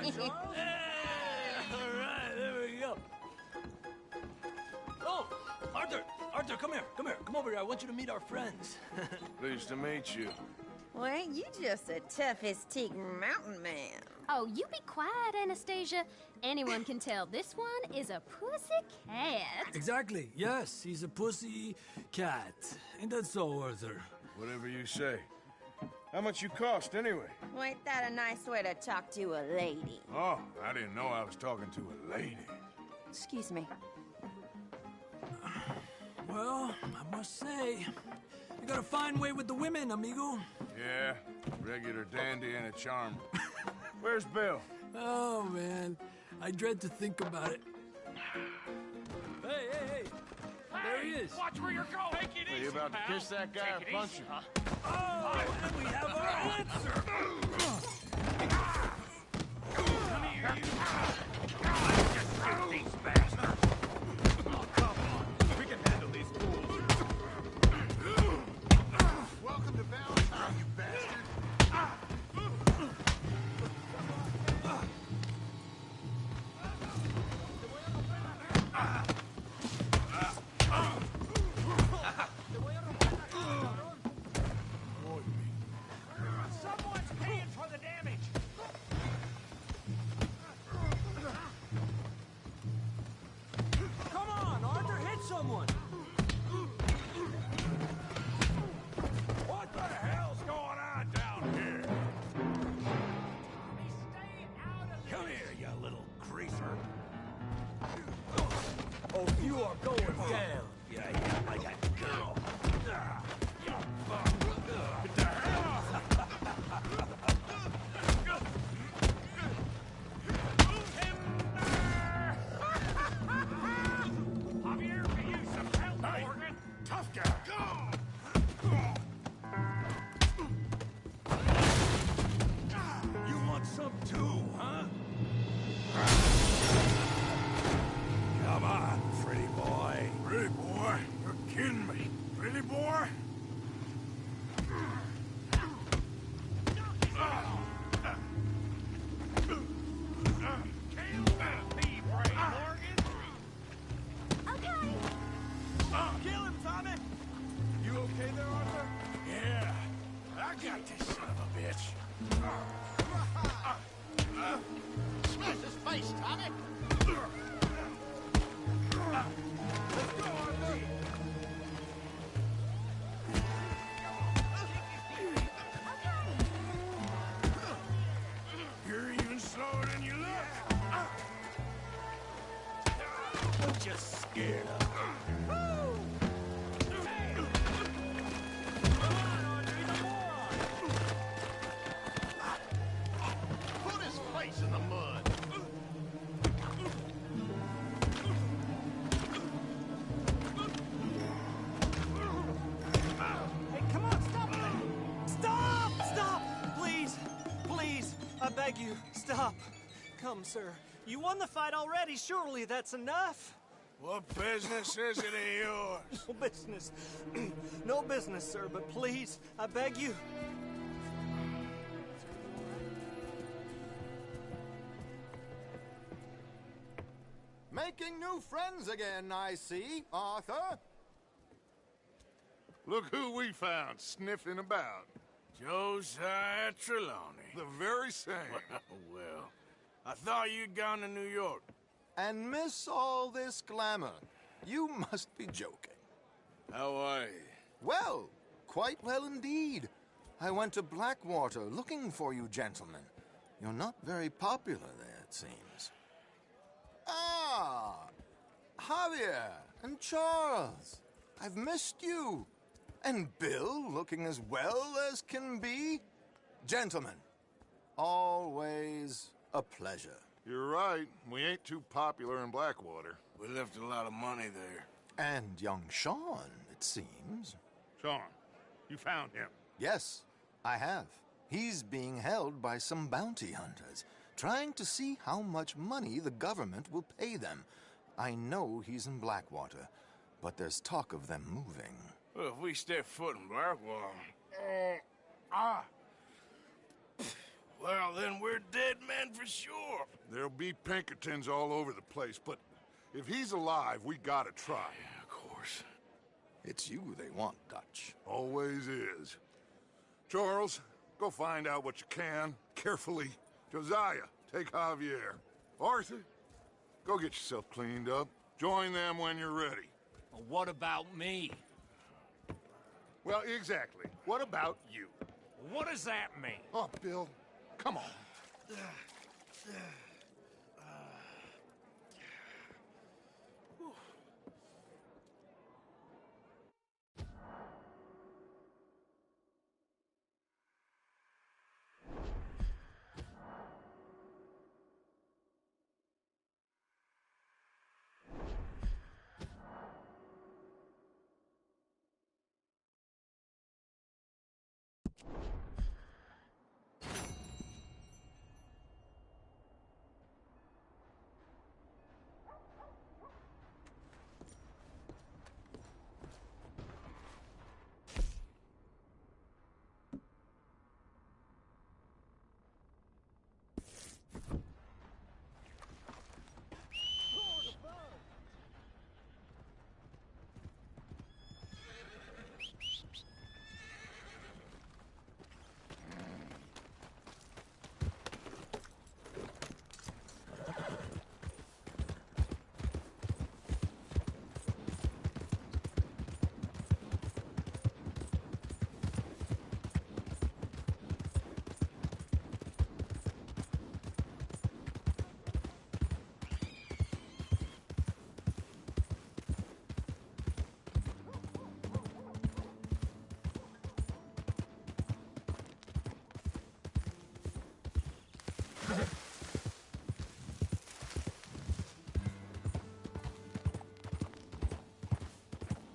All right, there we go. Oh, Arthur, come here, come over here. I want you to meet our friends. Pleased to meet you. Well, ain't you just a tough-as-teak mountain man? Oh, you be quiet, Anastasia. Anyone can tell this one is a pussy cat. Exactly, yes, he's a pussy cat. Ain't that so, Arthur? Whatever you say. How much you cost, anyway? Well, ain't that a nice way to talk to a lady? Oh, I didn't know I was talking to a lady. Excuse me. Well, I must say, you got a fine way with the women, amigo. Yeah, regular dandy and a charmer. Where's Bill? Oh, man, I dread to think about it. Hey! There he is. Watch where you're going. Take it Are easy, you about to pal. kiss that guy or Take it punch easy, him? huh? Oh, and we have our answer. Come here, you. Just shoot these bastards. Oh, come on. We can handle these fools. Welcome to Valentine, you bastard. Someone's paying for the damage. Come on, Arthur, hit someone. What the hell's going on down here? Come here, you little greaser. Oh, you are going down. Yeah, I got to go. Get the hell off! Javier, can use some help, Morgan. Tough guy. You want some too, huh? Come on, pretty boy. Pretty boy? You're kidding me. Pretty boy? Be brave, Morgan. Okay. Kill him, Tommy! You okay there, Arthur? Yeah. I got this son of a bitch. Smash his face, Tommy. Let's go, Arthur! You're even slower than you look. I'm just scared of Put his face in the mud. Hey, come on, stop it! Stop! Please, I beg you, stop. Come, sir. You won the fight already. Surely that's enough. What business is it of yours? No business. No business, sir, but please, I beg you. Making new friends again, I see, Arthur. Look who we found sniffing about. Josiah Trelawney. The very same. Well, I thought you'd gone to New York. And miss all this glamour. You must be joking. How are you? Well, quite well indeed. I went to Blackwater looking for you gentlemen. You're not very popular there, it seems. Ah, Javier and Charles. I've missed you. And Bill looking as well as can be. Gentlemen, always a pleasure. You're right. We ain't too popular in Blackwater. We left a lot of money there. And young Sean, it seems. Sean, you found him. Yes, I have. He's being held by some bounty hunters, trying to see how much money the government will pay them. I know he's in Blackwater, but there's talk of them moving. Well, if we step foot in Blackwater... Well, then we're dead men for sure. There'll be Pinkertons all over the place, but if he's alive, we gotta try. Yeah, of course. It's you they want, Dutch. Always is. Charles, go find out what you can, carefully. Josiah, take Javier. Arthur, go get yourself cleaned up. Join them when you're ready. Well, what about me? Well, exactly. What about you? What does that mean? Oh, Bill, come on.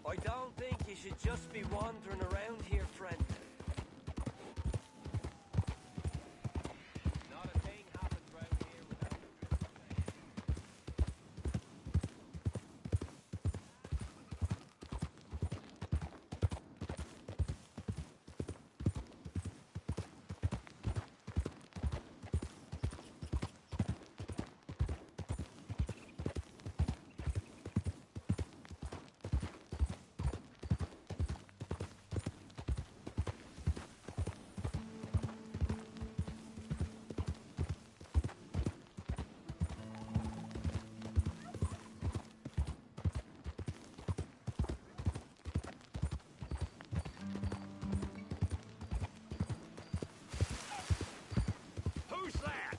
I don't think you should just be wandering around here, friend. Not a thing happens round here without Who's that?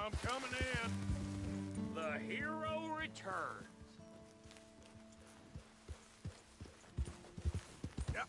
I'm coming in. The hero returns. Yep.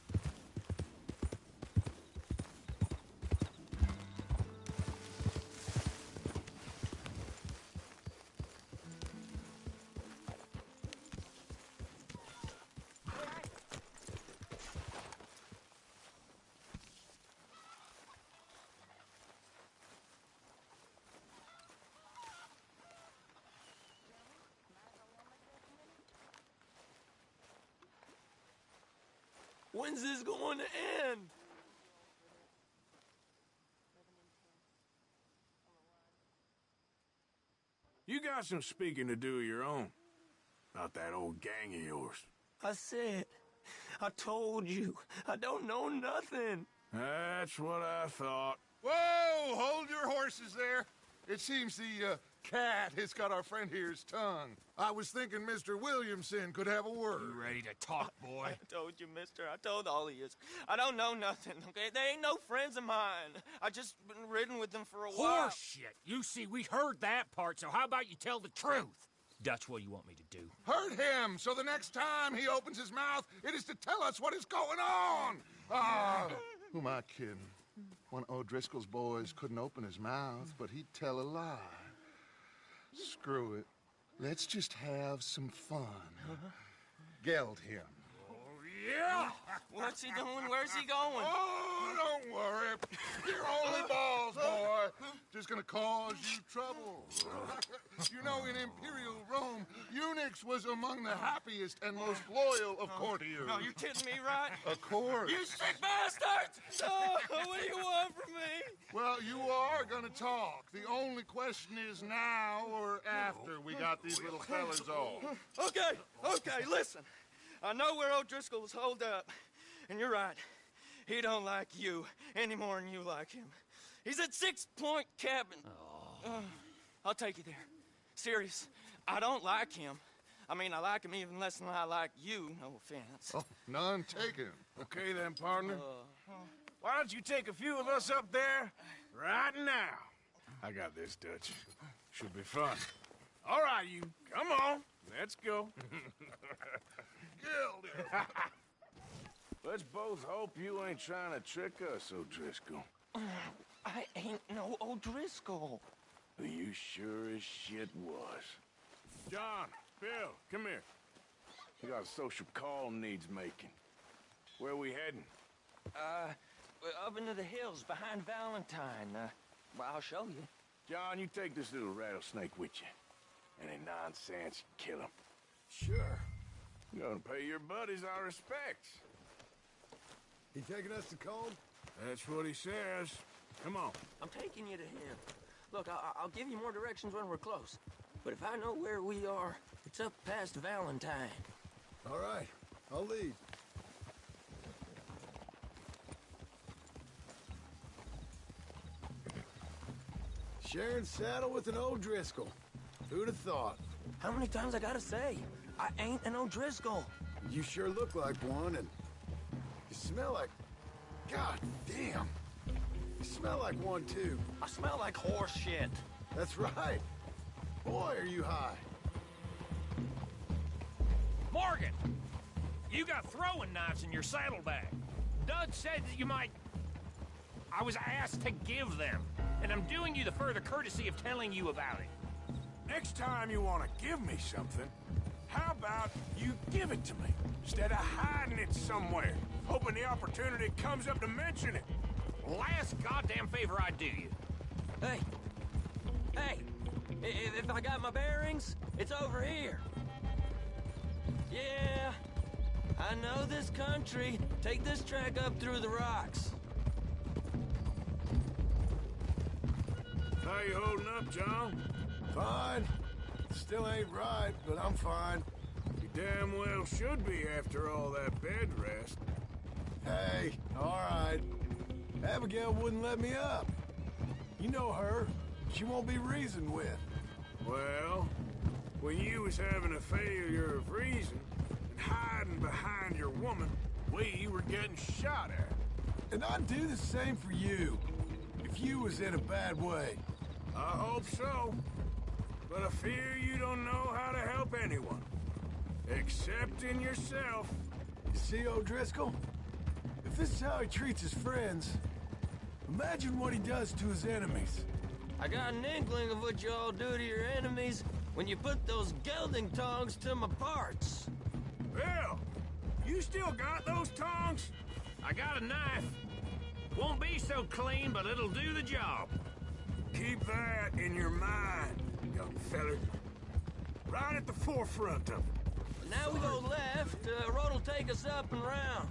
When's this going to end? You got some speaking to do of your own. Not that old gang of yours. I said, I told you, I don't know nothing. That's what I thought. Whoa! Hold your horses there. It seems the cat has got our friend here's tongue. I was thinking Mr. Williamson could have a word. You ready to talk, boy? I told you, mister. I told all of you. I don't know nothing, okay? They ain't no friends of mine. I just been ridden with them for a while. Horseshit. You see, we heard that part, so how about you tell the truth? Dutch, what do you want me to do? Hurt him, so the next time he opens his mouth, it is to tell us what is going on. Ah, who am I kidding? One of O'Driscoll's boys couldn't open his mouth, but he'd tell a lie. Screw it. Let's just have some fun. Geld him. Yeah! What's he doing? Where's he going? Oh, don't worry. You're only balls, boy. Just gonna cause you trouble. You know, in Imperial Rome, eunuchs was among the happiest and most loyal of courtiers. No, you're kidding me, right? Of course. You sick bastards! Oh, what do you want from me? Well, you are gonna talk. The only question is now or after we got these little fellas off. Okay, listen. I know where O'Driscoll's holed up, and you're right. He don't like you any more than you like him. He's at 6 Point Cabin. I'll take you there. Serious, I don't like him. I mean, I like him even less than I like you, no offense. Oh, none taken. Okay then, partner. Why don't you take a few of us up there right now? I got this, Dutch. Should be fun. All right, you. Come on. Let's go. Gildy. Let's both hope you ain't trying to trick us, O'Driscoll. I ain't no O'Driscoll. You sure as shit was. John, Bill, come here. We got a social call needs making. Where we heading? Up into the hills behind Valentine. Well, I'll show you. John, you take this little rattlesnake with you. Any nonsense, kill him. Sure. You're gonna pay your buddies our respects. He taking us to Colm? That's what he says. Come on. I'm taking you to him. Look, I'll give you more directions when we're close. But if I know where we are, it's up past Valentine. All right, I'll lead. Sharing saddle with an O'Driscoll. Who'd have thought? How many times I gotta say? I ain't an O'Driscoll. You sure look like one, and you smell like... God damn. You smell like one, too. I smell like horse shit. That's right. Boy, are you high. Morgan! You got throwing knives in your saddlebag. Dud said that you might... I was asked to give them, and I'm doing you the further courtesy of telling you about it. Next time you want to give me something, how about you give it to me, instead of hiding it somewhere, hoping the opportunity comes up to mention it? Last goddamn favor I do you. Hey! If I got my bearings, it's over here. Yeah, I know this country. Take this track up through the rocks. How you holding up, John? Fine. Still ain't right, but I'm fine. You damn well should be after all that bed rest. Hey, all right. Abigail wouldn't let me up. You know her. She won't be reasoned with. Well, when you was having a failure of reason and hiding behind your woman, we were getting shot at. And I'd do the same for you, if you was in a bad way. I hope so. But I fear you don't know how to help anyone. Except in yourself. You see, O'Driscoll? If this is how he treats his friends, imagine what he does to his enemies. I got an inkling of what you all do to your enemies when you put those gelding tongs to my parts. Bill, you still got those tongs? I got a knife. Won't be so clean, but it'll do the job. Keep that in your mind, young feller. Right at the forefront of it. Now we go left, road'll take us up and round.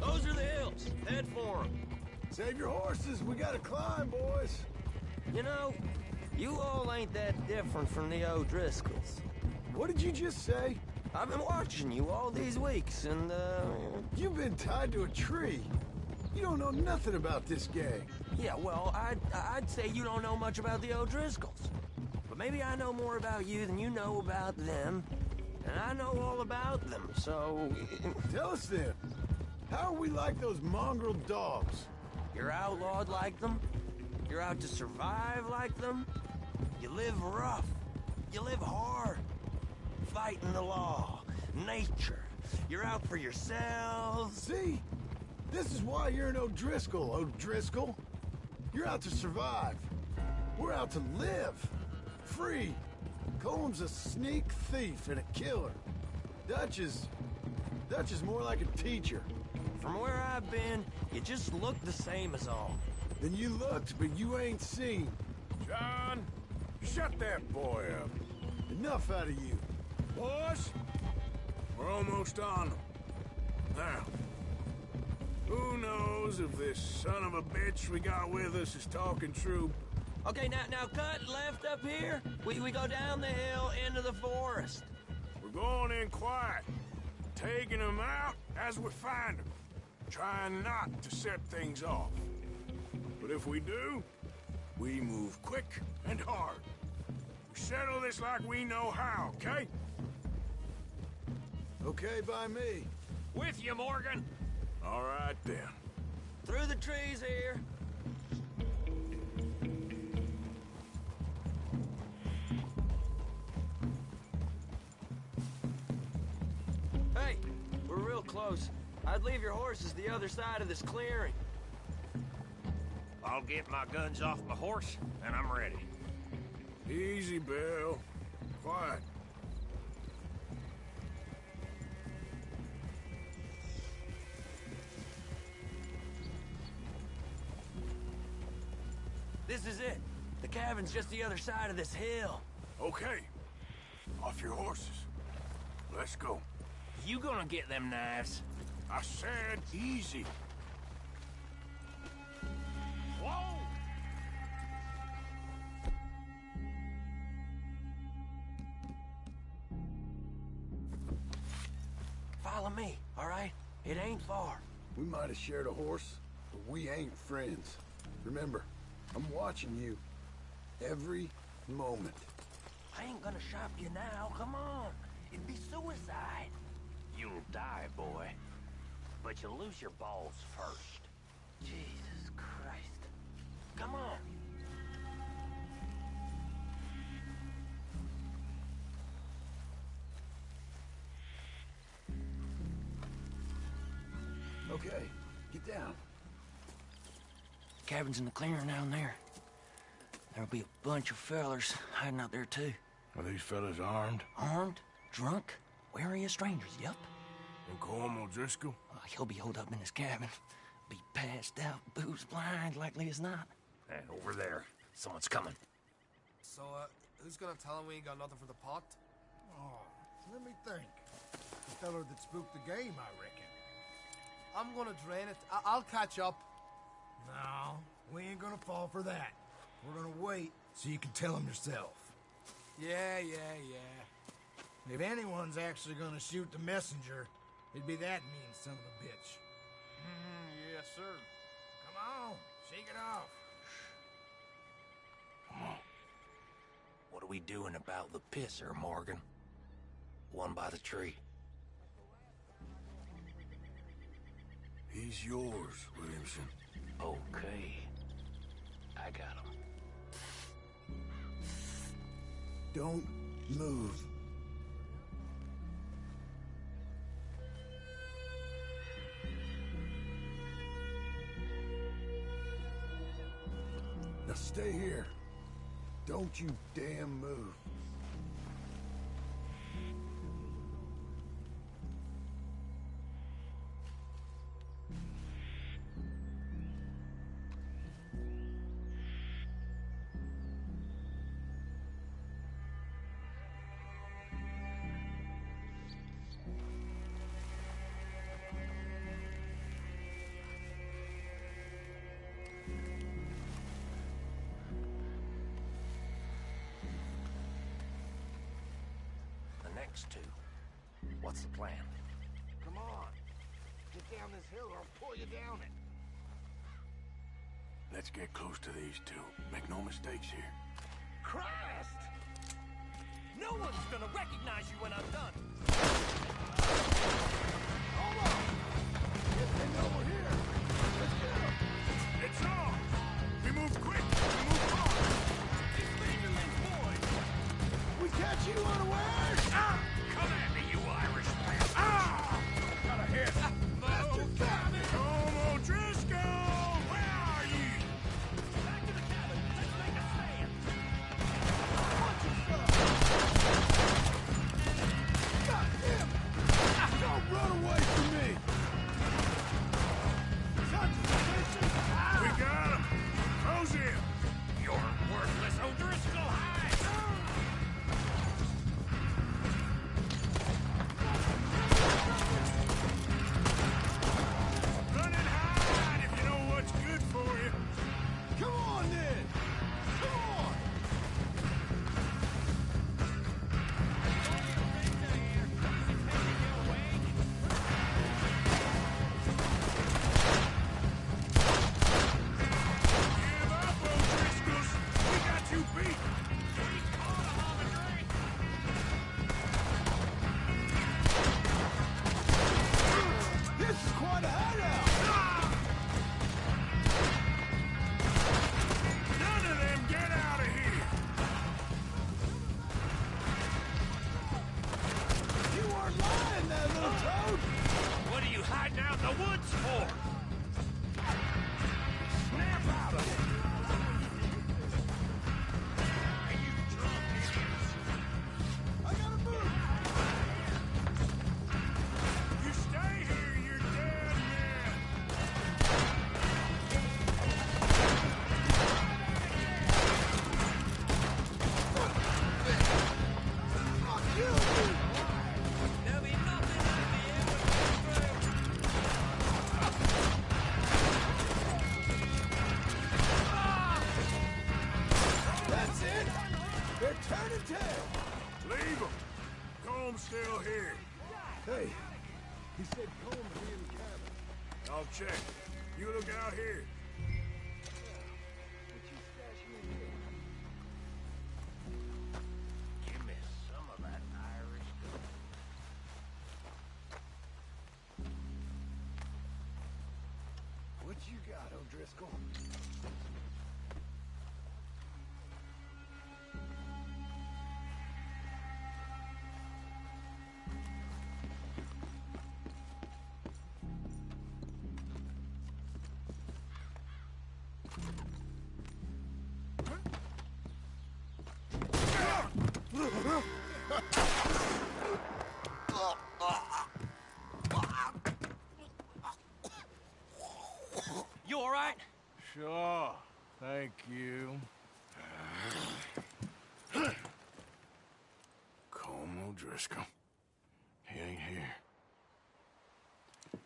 Those are the hills. Head for them. Save your horses, we gotta climb, boys. You know, you all ain't that different from the O'Driscolls. What did you just say? I've been watching you all these weeks, and, You've been tied to a tree. You don't know nothing about this gang. yeah, well, I'd say you don't know much about the O'Driscolls. But maybe I know more about you than you know about them. And I know all about them, so... Tell us then, how are we like those mongrel dogs? You're outlawed like them? You're out to survive like them? You live rough. You live hard. Fighting the law. Nature. You're out for yourselves. See? This is why you're an O'Driscoll, O'Driscoll. You're out to survive. We're out to live. Free. Colm's a sneak thief and a killer. Dutch is more like a teacher. From where I've been, you just look the same as all. Then you looked, but you ain't seen. John, shut that boy up. Enough out of you. Boys, we're almost on them. Now, who knows if this son of a bitch we got with us is talking true? Okay, now cut left up here. We go down the hill into the forest. We're going in quiet, taking them out as we find them, trying not to set things off. But if we do, we move quick and hard. We settle this like we know how, okay? Okay by me. With you, Morgan. All right, then. Through the trees here. Hey, we're real close. I'd leave your horses the other side of this clearing. I'll get my guns off my horse, and I'm ready. Easy, Bill. Quiet. This is it. The cabin's just the other side of this hill. Okay. Off your horses. Let's go. You gonna get them knives? I said easy. Whoa! Follow me, all right? It ain't far. We might have shared a horse, but we ain't friends. Remember, I'm watching you. Every moment. I ain't gonna shop you now, come on. It'd be suicide. You'll die, boy. But you'll lose your balls first. Jesus Christ. Come on. Okay, get down. Cabin's in the clearing down there. There'll be a bunch of fellers hiding out there, too. Are these fellas armed? Armed? Drunk? Wary of strangers, yup. And Colm O'Driscoll? He'll be holed up in his cabin. Be passed out, booze blind, likely as not. And over there, someone's coming. So, who's gonna tell him we ain't got nothing for the pot? Oh, let me think. The feller that spooked the game, I reckon. I'm gonna drain it. I'll catch up. No, we ain't gonna fall for that. We're gonna wait so you can tell him yourself. Yeah. If anyone's actually gonna shoot the messenger, it'd be that mean son of a bitch. Yes, sir. Come on, shake it off. Come on. What are we doing about the pisser, Morgan? One by the tree. He's yours, Williamson. Okay. I got him. Don't move. Now stay here. Don't you damn move. Next two. What's the plan? Come on. Get down this hill or I'll pull you down it. Let's get close to these two. Make no mistakes here. Christ! No one's gonna recognize you when I'm done. Hold on! They know we're here. Let's get them. It's on! We move quick! We move hard! These Vanderlyn's boys! We catch you unawares! Ah! Come at me, you Irish man! Ah! Got a hit! Master Cabin! Come the woods for? Snap out of it! I gotta move! You stay here, you're dead man! Fuck you! There'll be nothing to be able to That's it! They're turning tail! Leave him! Comb's still here. Hey, he said Combs be in the cabin. I'll check. You look out here. Give me some of that Irish gold. What you got, O'Driscoll? You all right? Sure. Thank you. Colm O'Driscoll. He ain't here.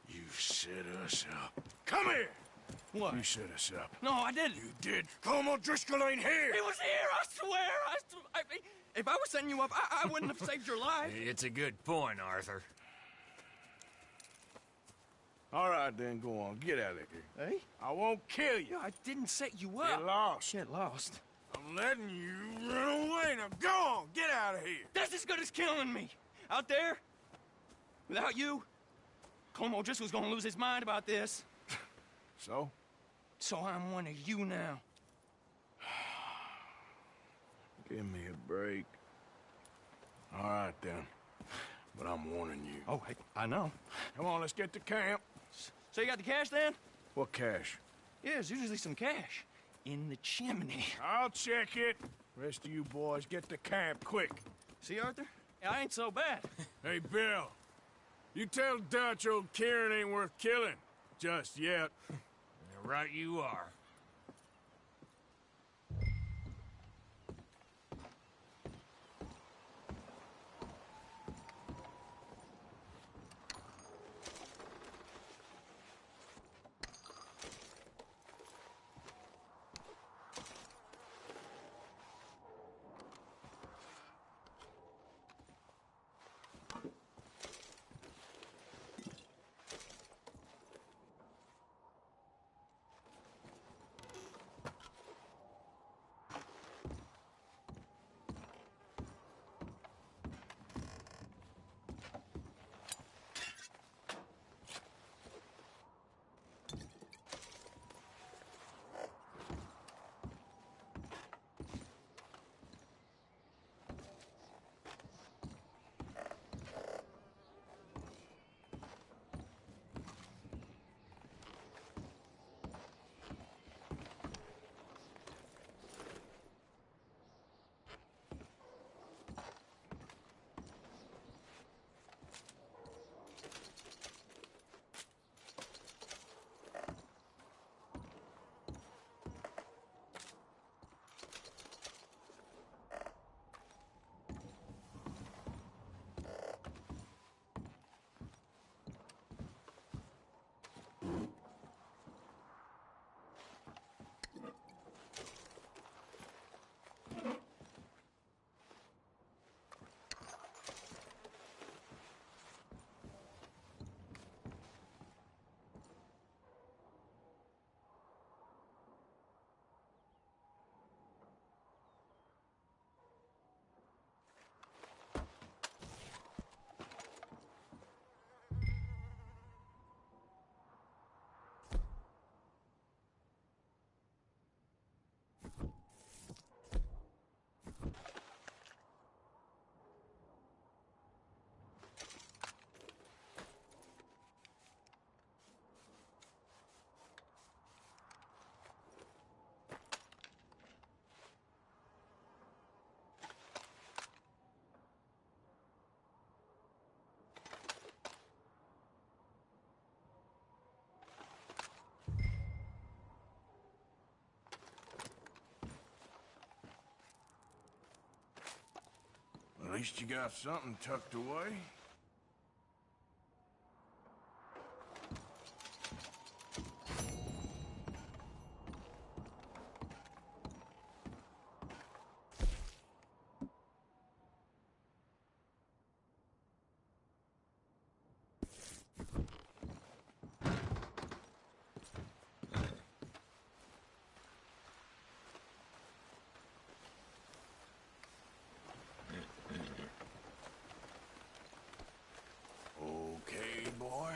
You set us up. Come here! What? You set us up. No, I didn't. You did. Colm O'Driscoll ain't here! He was here, I swear! If I was setting you up, I wouldn't have saved your life. It's a good point, Arthur. All right, then, go on. Get out of here. Hey? I won't kill you. I didn't set you up. Get lost. Get lost. I'm letting you run away. Now go on. Get out of here. That's as good as killing me. Out there, without you, Colm O'Driscoll's gonna lose his mind about this. So? So I'm one of you now. Give me a break. All right, then. But I'm warning you. Oh, I know. Come on, let's get to camp. So you got the cash then? What cash? Yeah, there's usually some cash. In the chimney. I'll check it. Rest of you boys, get to camp, quick. See, Arthur? I ain't so bad. Hey, Bill. You tell Dutch old Kieran ain't worth killing. Just yet. Right you are. least you got something tucked away. Okay, boy.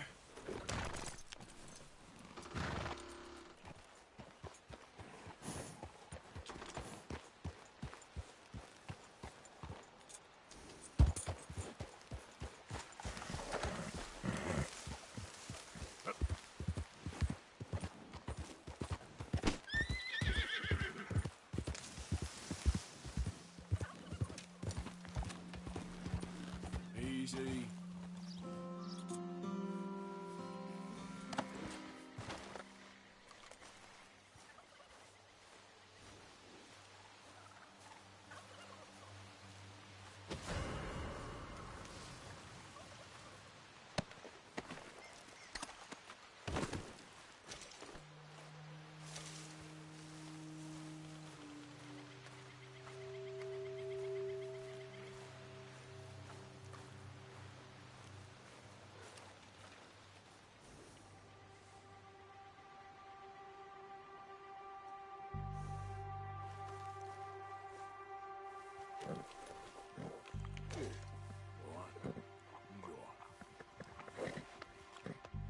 Easy.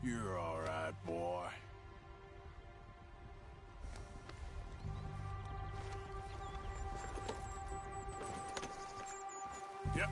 You're all right, boy. Yep.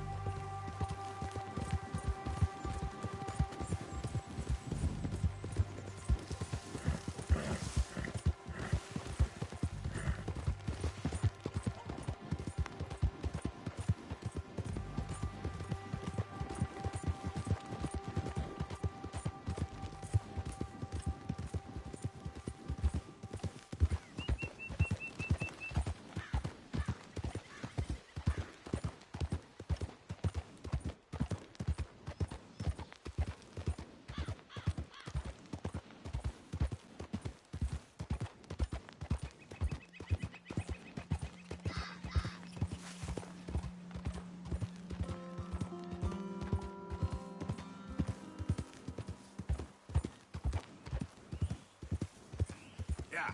Yeah.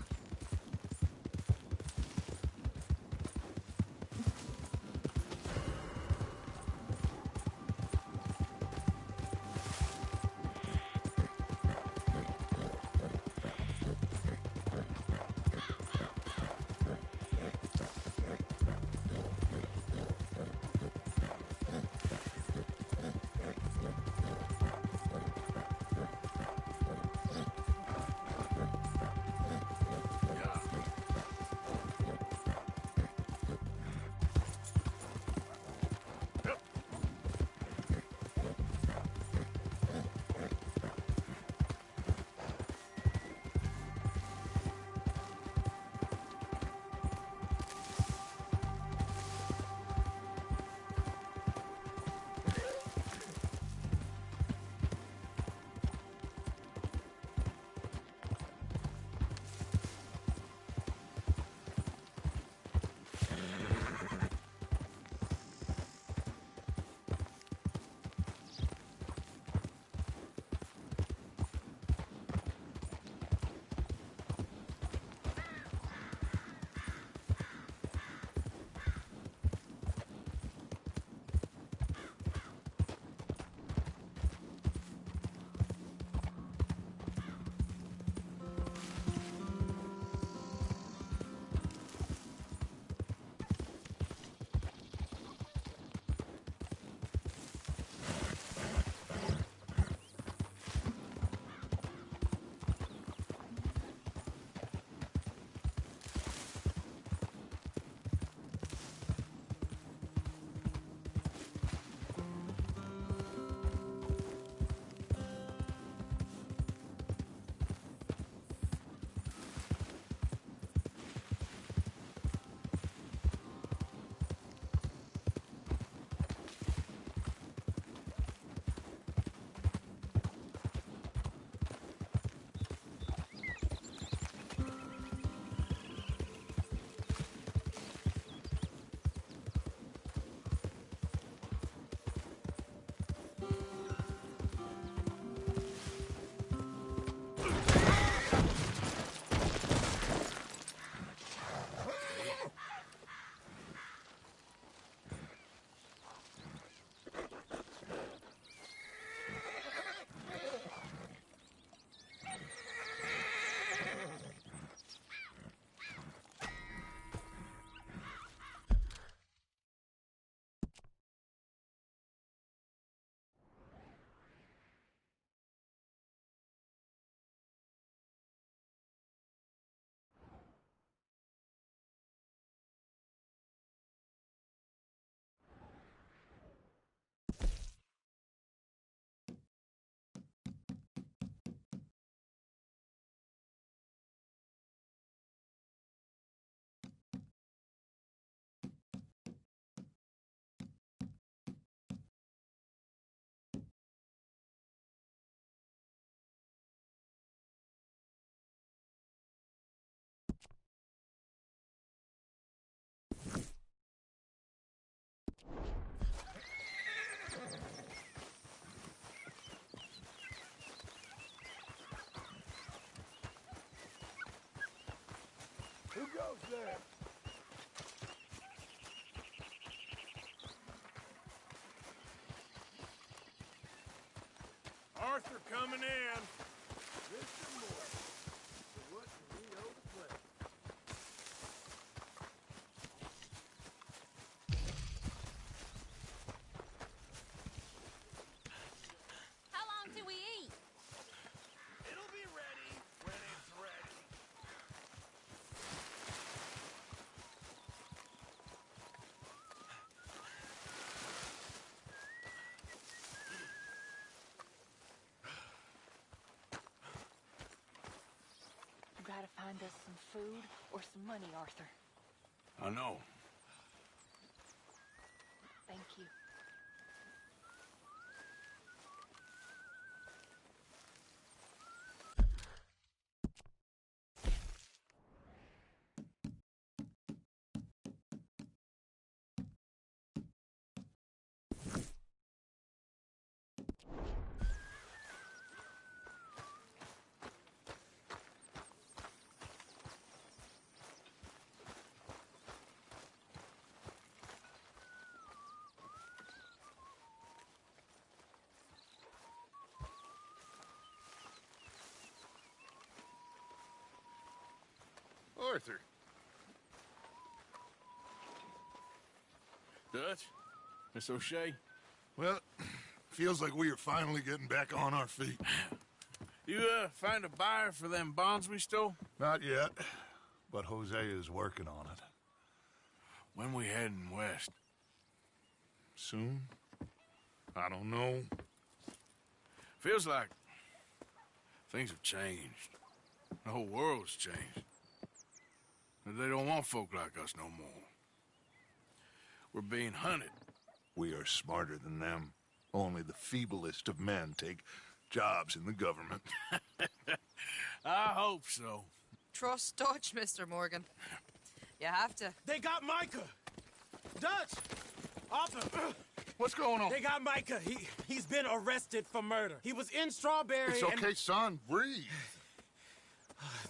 Who goes there? Arthur coming in. Mr. Moore. So what do we owe the play? How long till we eat? It'll be ready when it's ready. You gotta find us some food or some money, Arthur. I know. Thank you. Arthur. Dutch? Miss O'Shea? Well, feels like we are finally getting back on our feet. You, find a buyer for them bonds we stole? Not yet, but Hosea is working on it. When we heading west? Soon? I don't know. Feels like things have changed. The whole world's changed. They don't want folk like us no more. We're being hunted. We are smarter than them. Only the feeblest of men take jobs in the government. I hope so. Trust Dutch, Mr. Morgan. You have to. They got Micah! Dutch! Arthur! What's going on? They got Micah. He's been arrested for murder. He was in Strawberry. It's okay, son. Breathe.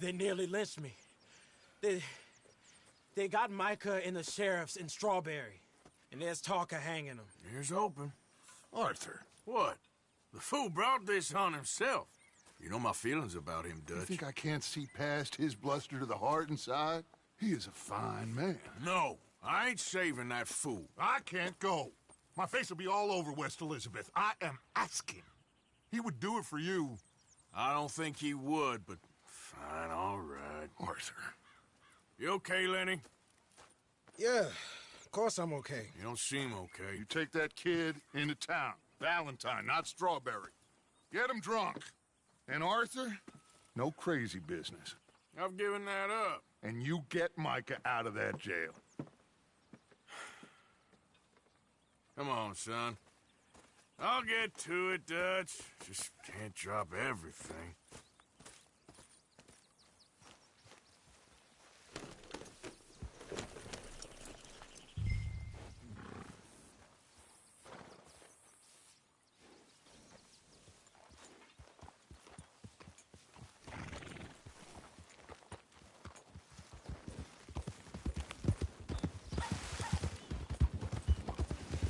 They nearly lynched me. They got Micah and the sheriffs in Strawberry. And there's talk of hanging him. Here's open. Arthur. What? The fool brought this on himself. You know my feelings about him, Dutch. You think I can't see past his bluster to the heart inside? He is a fine man. No, I ain't saving that fool. I can't go. My face will be all over West Elizabeth. I am asking. He would do it for you. I don't think he would, but fine, all right. Arthur. You okay, Lenny? Yeah, of course I'm okay. You don't seem okay. You take that kid into town. Valentine, not Strawberry. Get him drunk. And Arthur, no crazy business. I've given that up. And you get Micah out of that jail. Come on, son. I'll get to it, Dutch. Just can't drop everything.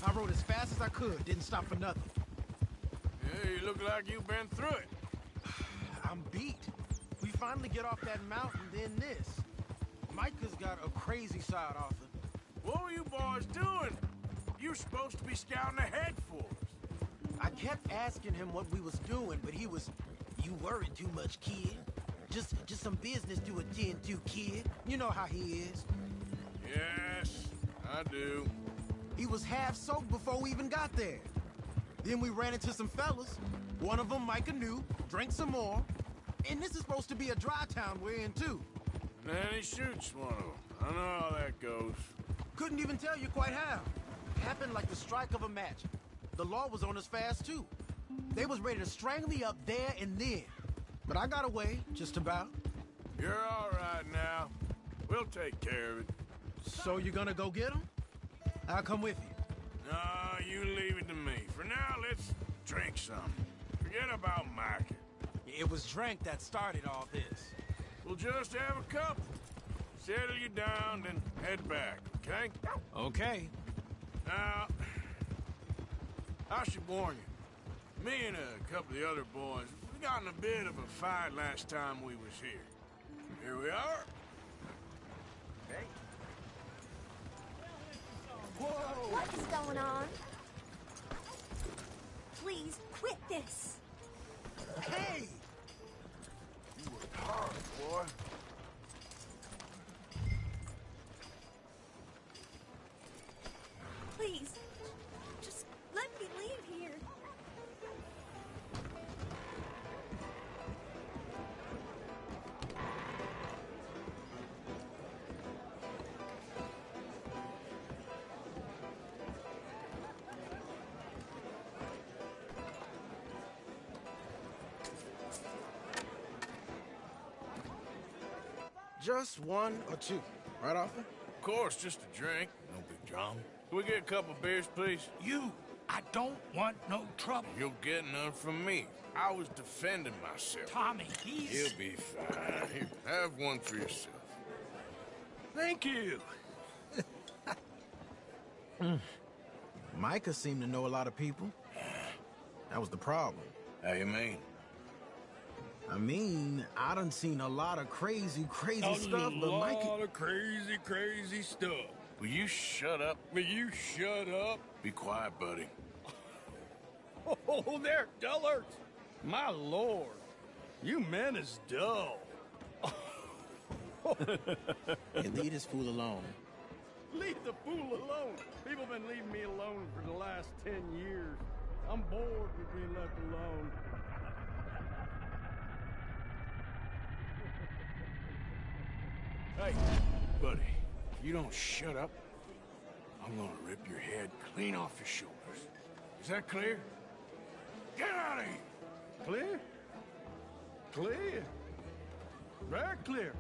I rode as fast as I could, didn't stop for nothing. Yeah, you look like you've been through it. I'm beat. We finally get off that mountain, then this. Micah's got a crazy side, Arthur. What were you boys doing? You're supposed to be scouting ahead for us. I kept asking him what we was doing, but he was, "You worry too much, kid. Just some business to attend to, kid. You know how he is." Yes, I do. He was half soaked before we even got there. Then we ran into some fellas. One of them Micah knew, drank some more. And this is supposed to be a dry town we're in, too. Then he shoots one of them. I know how that goes. Couldn't even tell you quite how. Happened like the strike of a match. The law was on us fast, too. They was ready to strangle me up there and then. But I got away, just about. You're all right now. We'll take care of it. So you're gonna go get him? I'll come with you. No, you leave it to me. For now, let's drink some. Forget about Mike. It was drink that started all this. We'll just have a couple. Settle you down, then head back, okay? Okay. Now, I should warn you. Me and a couple of the other boys, we got in a bit of a fight last time we was here. Here we are. Hey. Whoa! What is going on? Please, quit this. Hey! You worked hard, boy. Please, just let me leave here. Just one or two, right, Arthur? Of course, just a drink. No big drama. Can we get a couple beers, please? I don't want no trouble. You'll get none from me. I was defending myself. Tommy, he's... He'll be fine. Here, have one for yourself. Thank you. Micah seemed to know a lot of people. That was the problem. How you mean? I mean, I done seen a lot of crazy stuff, but Micah... A lot of crazy stuff. Will you shut up? Will you shut up? Be quiet, buddy. Oh, there, dullards. My lord. You men is dull. Leave this fool alone. Leave the fool alone. People been leaving me alone for the last 10 years. I'm bored with being left alone. Hey, buddy, if you don't shut up, I'm gonna rip your head clean off your shoulders. Is that clear? Get out of here! Clear? Clear? Very clear.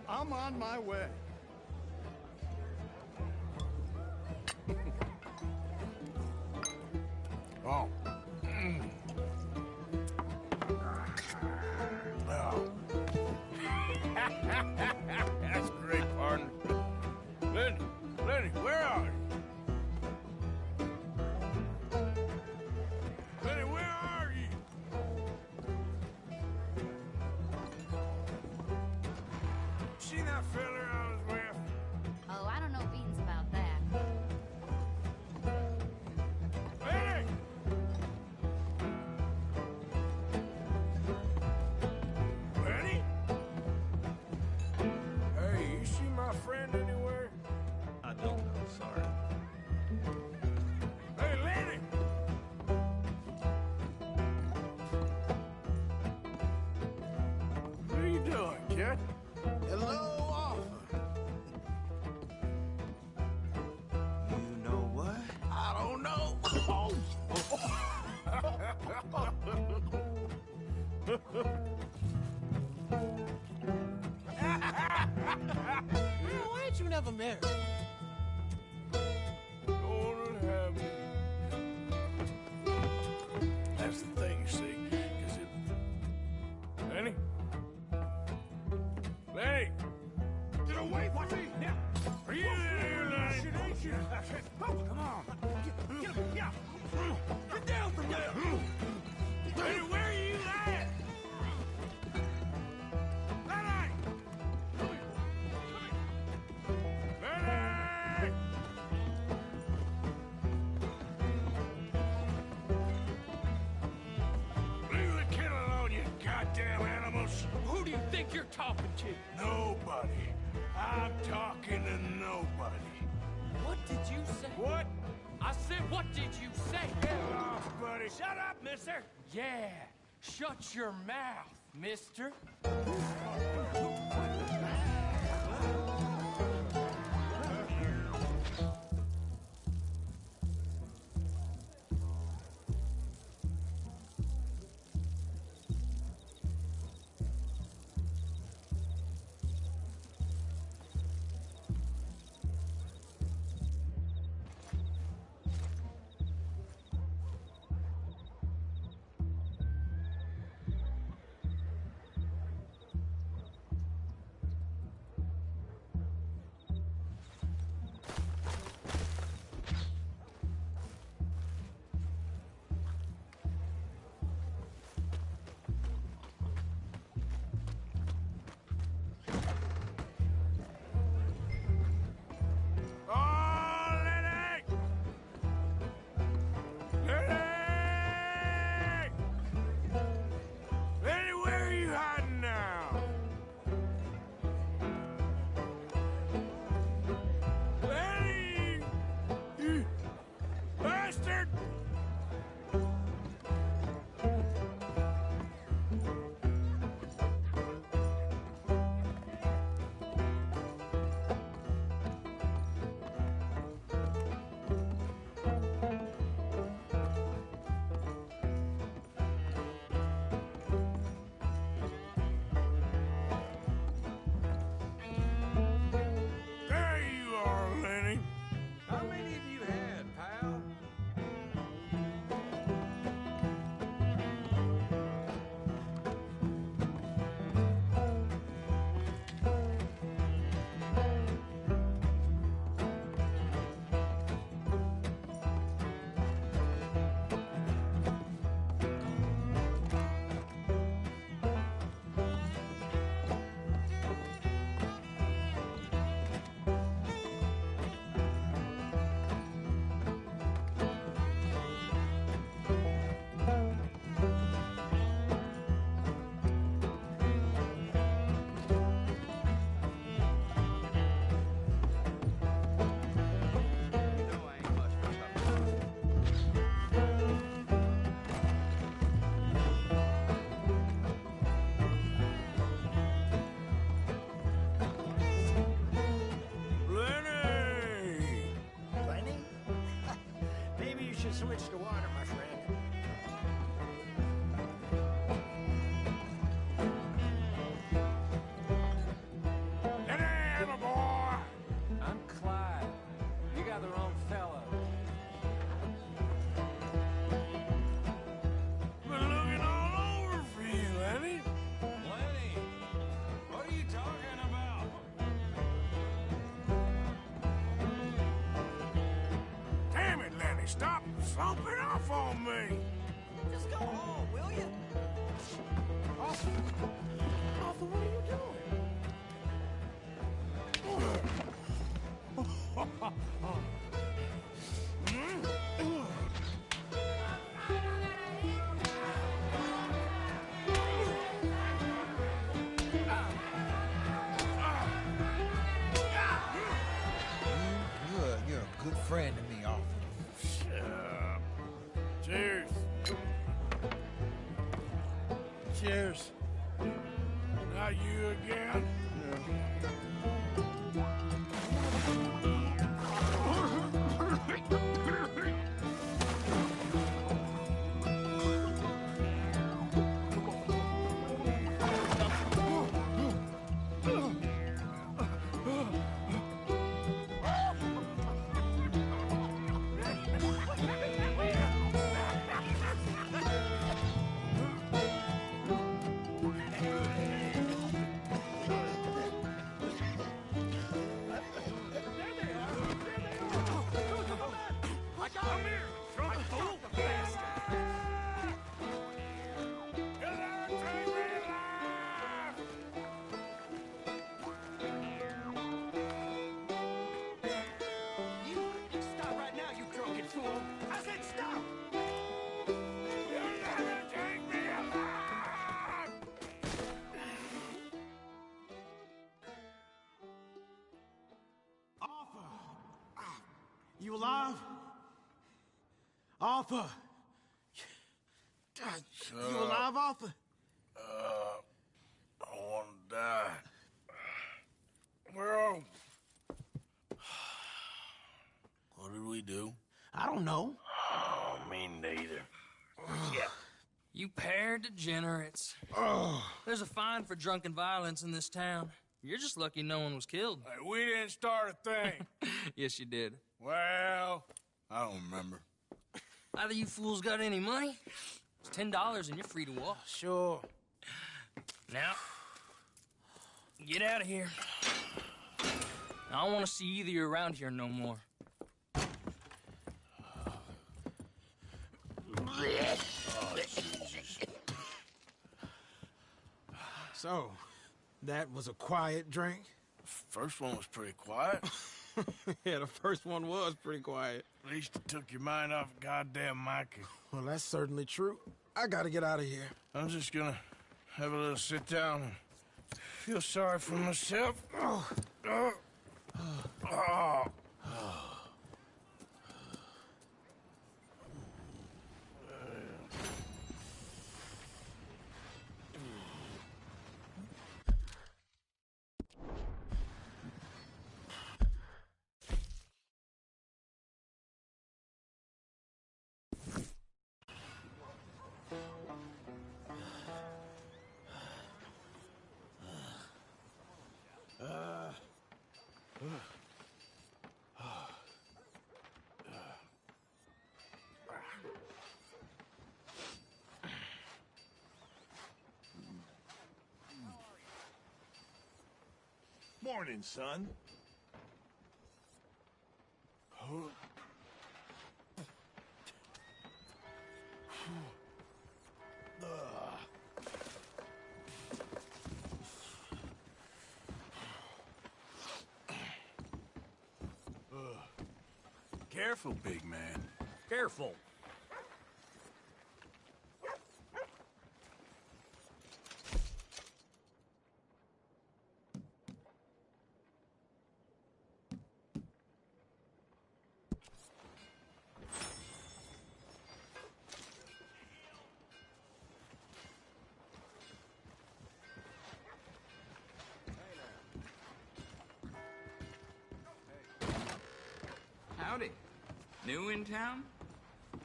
I'm on my way. Oh. Oh. That's great, partner. Lenny, where are you? Lenny, where are you? Seen that fella I was with? Oh, I don't know beans about that. Lenny! Lenny? Hey, you see my friend anywhere? I don't know, sorry. Hey, Lenny! What are you doing, kid? Hello, Arthur. You know what? I don't know. Why ain't you never married? Lord have me. That's the thing, you see. 'Cause it... Lenny? Lenny! Get away from me! Yeah. Are you there, Lenny? Come on. Get him. Yeah. Get down from there. Lenny, where are you at? Lenny! Lenny! Leave the kid alone, you goddamn animals! Who do you think you're talking to? Nobody. I'm talking to nobody. What did you say? What? I said, what did you say? Get off, buddy. Shut up, mister. Yeah. Shut your mouth, mister. switch to water, my friend. I'm Clyde. You got the wrong fellow. Been looking all over for you, Lenny. Lenny, what are you talking about? Damn it, Lenny, stop slumping off on me. Just go home, will you? Arthur, what are you doing? You're a good friend to me, Arthur. Shut up. Cheers. Cheers. Not you again? Stop right now, you drunken fool! I said stop! You'll never take me alive! Arthur! You alive? Arthur! You alive, Arthur? I want to die. Well, what did we do? I don't know. Oh, me neither. You pair degenerates. There's a fine for drunken violence in this town. You're just lucky no one was killed. Hey, we didn't start a thing. Yes, you did. Well, I don't remember. Either you fools got any money? It's $10 and you're free to walk. Sure. Now, get out of here. I don't want to see either of you around here no more. So, that was a quiet drink? First one was pretty quiet. Yeah, the first one was pretty quiet. At least it took your mind off goddamn Mikey. Well, that's certainly true. I gotta get out of here. I'm just gonna have a little sit down and feel sorry for myself. Morning, son. Careful, big man. Careful. Howdy. New in town?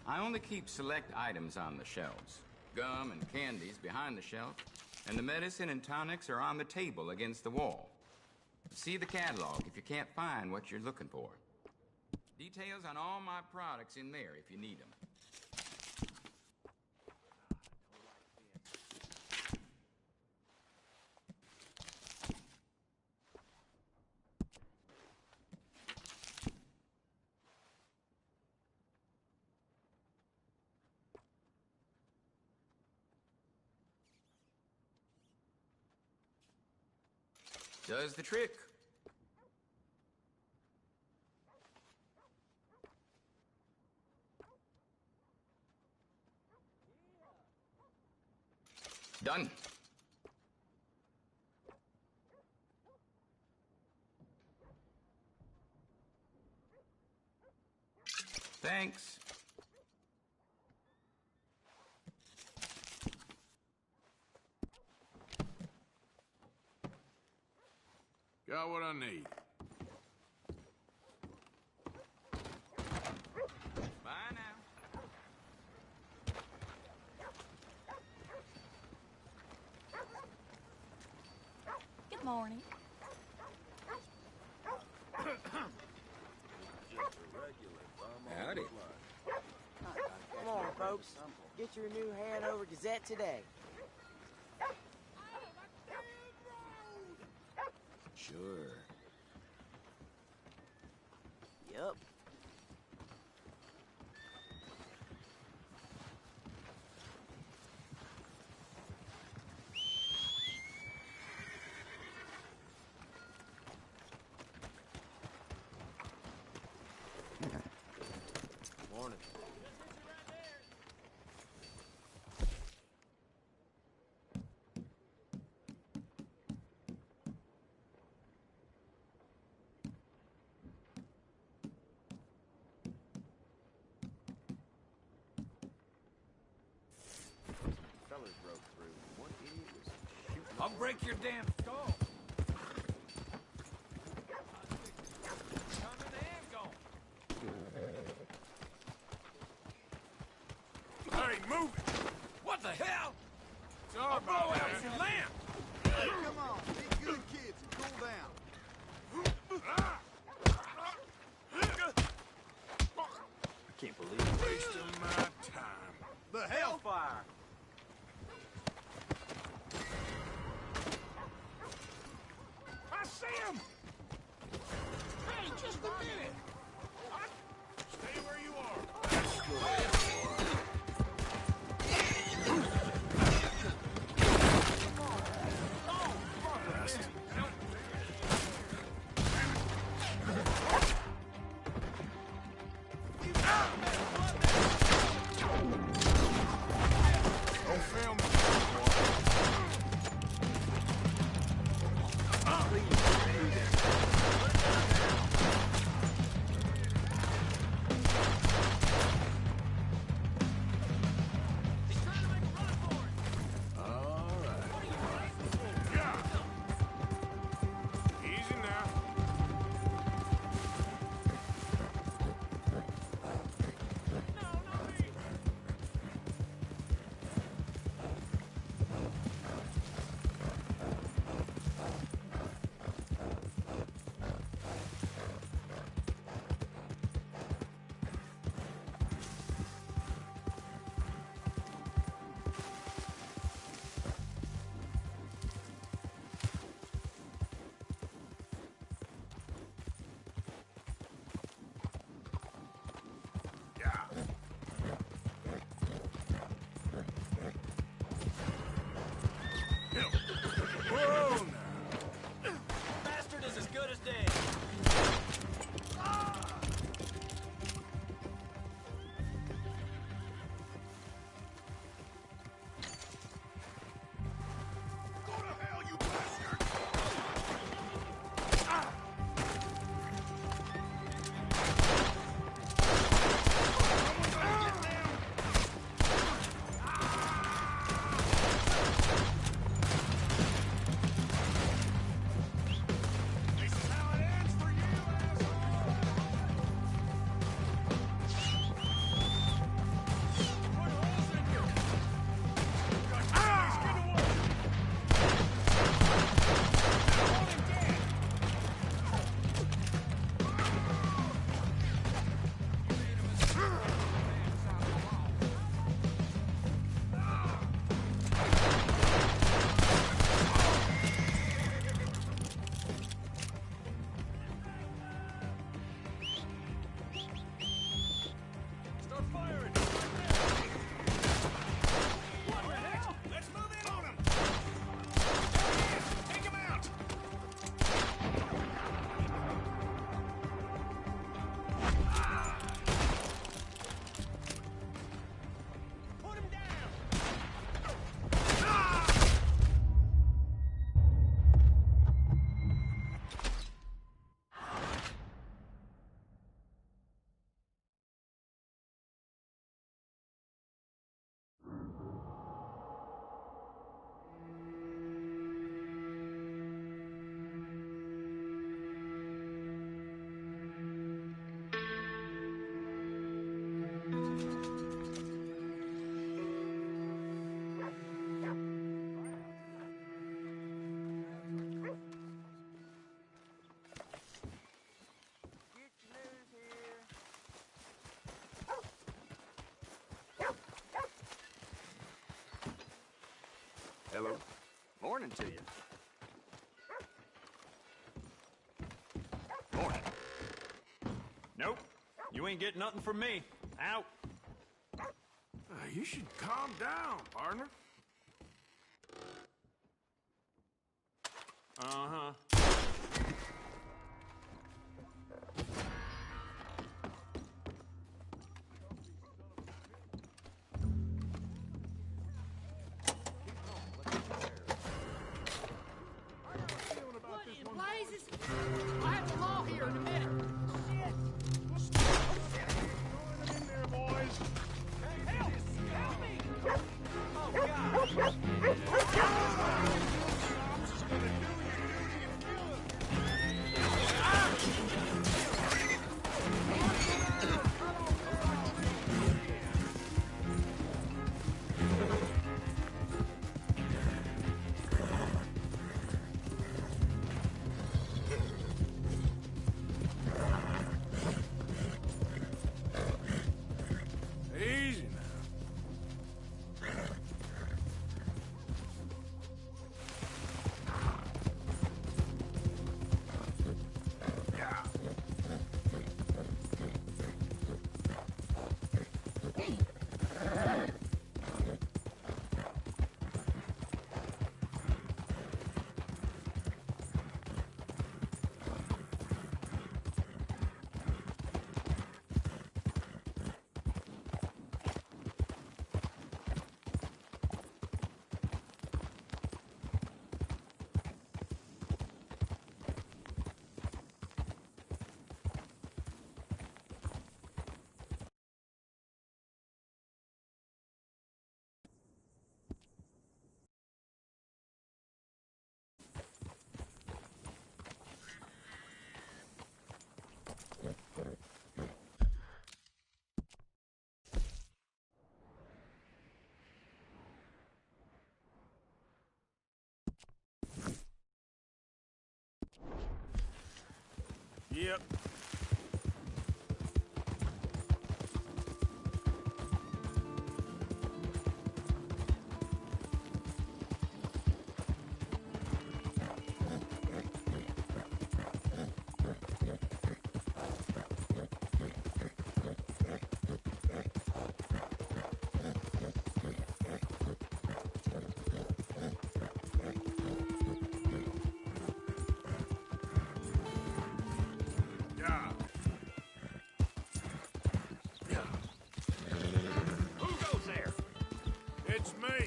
I only keep select items on the shelves. Gum and candies behind the shelf, and the medicine and tonics are on the table against the wall. See the catalog if you can't find what you're looking for. Details on all my products in there if you need them. Does the trick. Done. Thanks. Got what I need. Bye now. Good morning. Howdy. Come on, folks. Get your new Hanover Gazette today. Sure. Yep. Morning. Fellas broke through. One idiot was shooting. I'll break your damn skull. Coming and going. Hey, move it! What the hell? Sorry I'll blow about out that. your lamp. Hey, come on, be good kids and cool down. I can't believe it. Wasting my time. The hellfire! I see him! Hey, just a minute! Stay where you are. Don't film me. Easy now. morning to you. Morning. Nope. You ain't getting nothing from me. Out. You should calm down, partner. Uh-huh. Blazes! I have the law here in a minute. Easy now. Yep. Who goes there? It's me.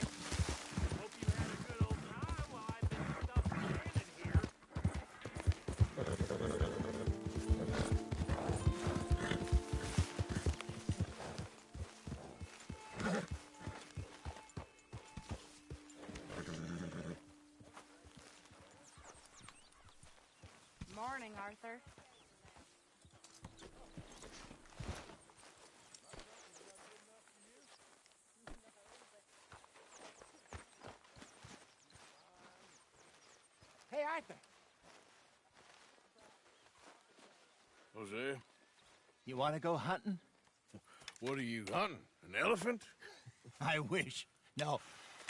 Hope you had a good old time while I've been stuck stranded here. Morning, Arthur. Hey, Arthur. Jose, You want to go hunting? what are you hunting? An elephant? I wish. No.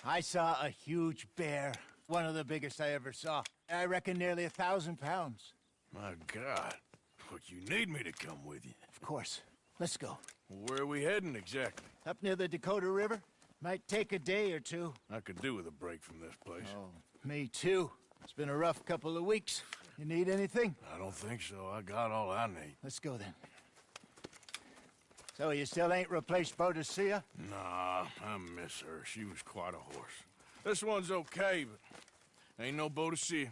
I saw a huge bear. One of the biggest I ever saw. I reckon nearly 1,000 pounds. My God. But you need me to come with you. Of course. Let's go. Where are we heading exactly? Up near the Dakota River. Might take a day or two. I could do with a break from this place. Oh, me too. It's been a rough couple of weeks. You need anything? I don't think so. I got all I need. Let's go then. So you still ain't replaced Boadicea? Nah, I miss her. She was quite a horse. This one's okay, but ain't no Boadicea.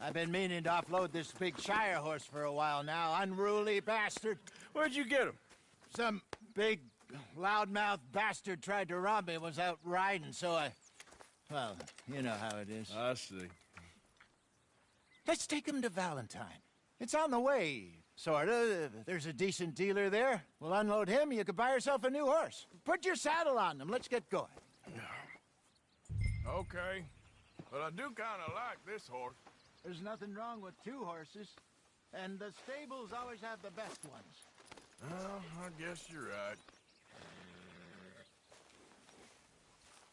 I've been meaning to offload this big Shire horse for a while now. Unruly bastard. Where'd you get him? Some big, loudmouth bastard tried to rob me and was out riding, so I... Well, you know how it is. I see. Let's take him to Valentine. It's on the way, sorta. There's a decent dealer there. We'll unload him, you could buy yourself a new horse. Put your saddle on them, let's get going. Okay. But I do kind of like this horse. There's nothing wrong with two horses, and the stables always have the best ones. Well, I guess you're right.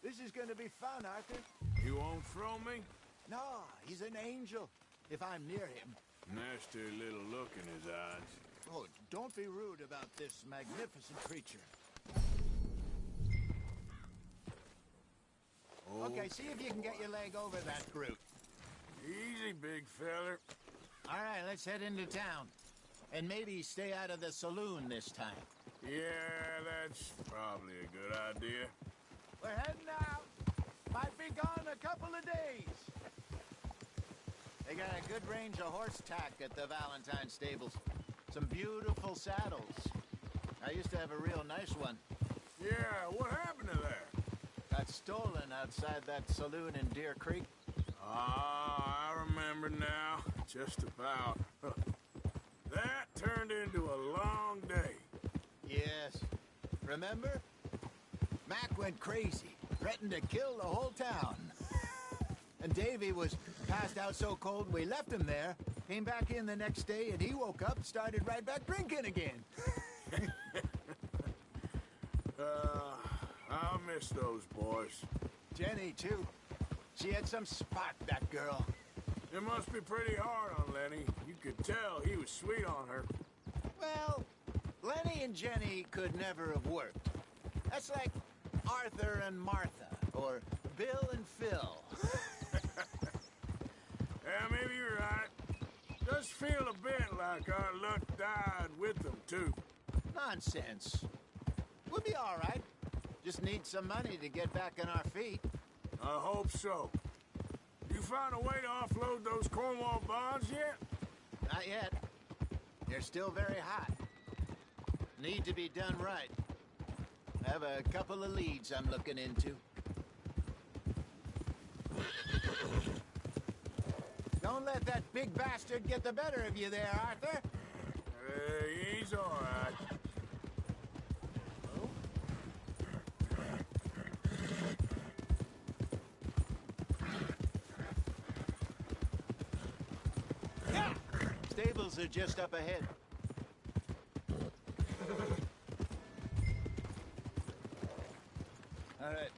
This is gonna be fun, Arthur. You won't throw me? No, he's an angel, if I'm near him. Nasty little look in his eyes. Oh, don't be rude about this magnificent creature. Okay, see if you can get your leg over that brute. Easy, big feller. All right, let's head into town. And maybe stay out of the saloon this time. Yeah, that's probably a good idea. We're heading out. Might be gone a couple of days. They got a good range of horse tack at the Valentine stables. Some beautiful saddles. I used to have a real nice one. Yeah, what happened to that? Got stolen outside that saloon in Deer Creek. Ah, I remember now. Just about. That turned into a long day. Yes. Remember? Mac went crazy, threatened to kill the whole town. And Davy was passed out so cold we left him there, came back in the next day, and he woke up, started right back drinking again. I'll miss those boys. Jenny, too. She had some spark, that girl. It must be pretty hard on Lenny. You could tell he was sweet on her. Well, Lenny and Jenny could never have worked. That's like Arthur and Martha, or Bill and Phil. Yeah, maybe you're right. Does feel a bit like our luck died with them, too. Nonsense. We'll be all right. Just need some money to get back on our feet. I hope so. You found a way to offload those Cornwall bonds yet? Not yet. They're still very hot. Need to be done right. I have a couple of leads I'm looking into. Don't let that big bastard get the better of you there, Arthur. He's all right. Stables are just up ahead. All right.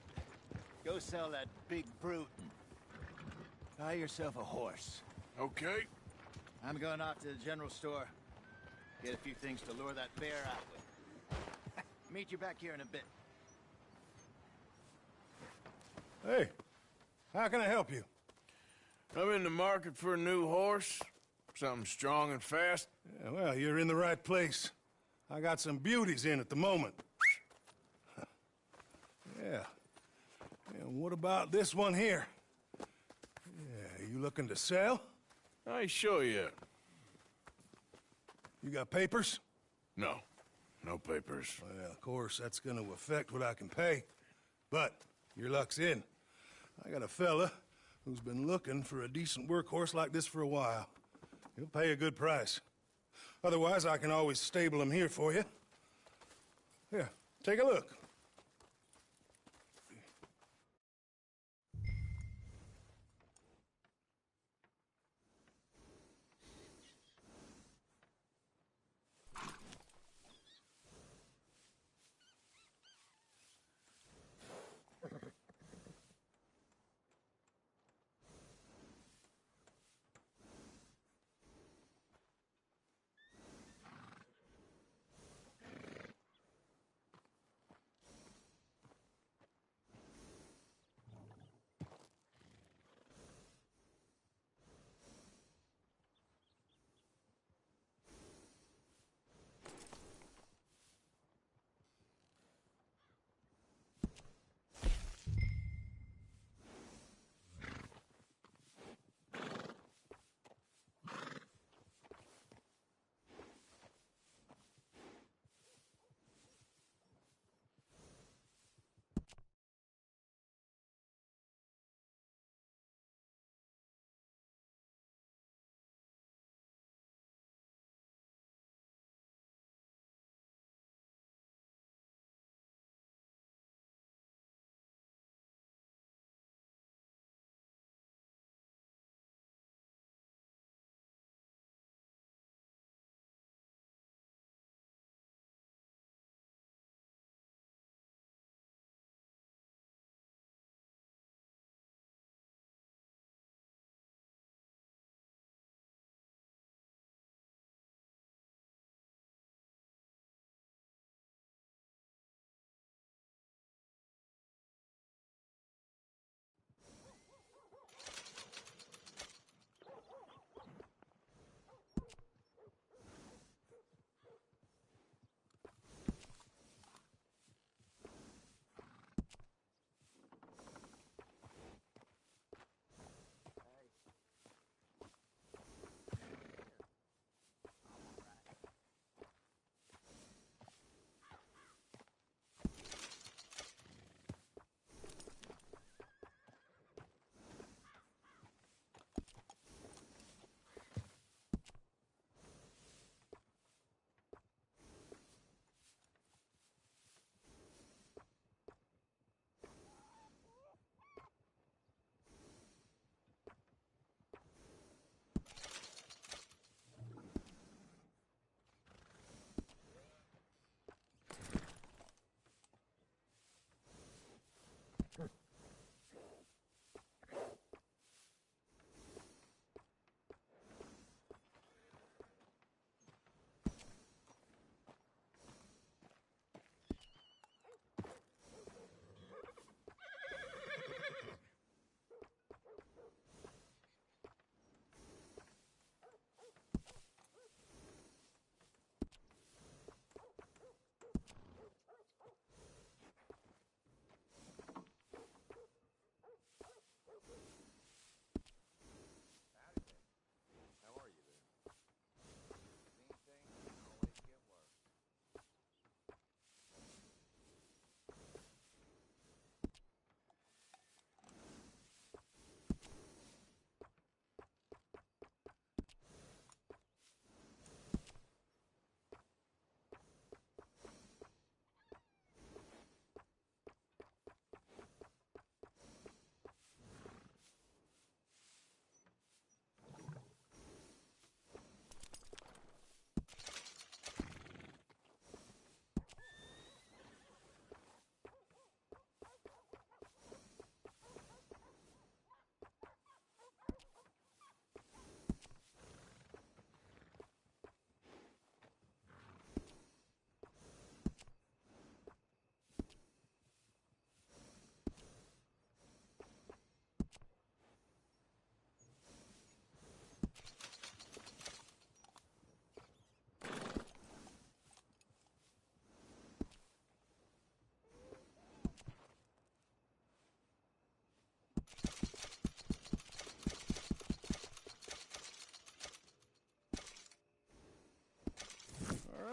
Go sell that big brute and buy yourself a horse. Okay. I'm going off to the general store. Get a few things to lure that bear out with. Meet you back here in a bit. Hey, how can I help you? I'm in the market for a new horse. Something strong and fast. Yeah, well, you're in the right place. I got some beauties in at the moment. Yeah. And what about this one here? Yeah, you looking to sell? I ain't sure yet. You got papers? No. No papers. Well, of course, that's gonna affect what I can pay. But your luck's in. I got a fella who's been looking for a decent workhorse like this for a while. He'll pay a good price. Otherwise, I can always stable him here for you. Here, take a look.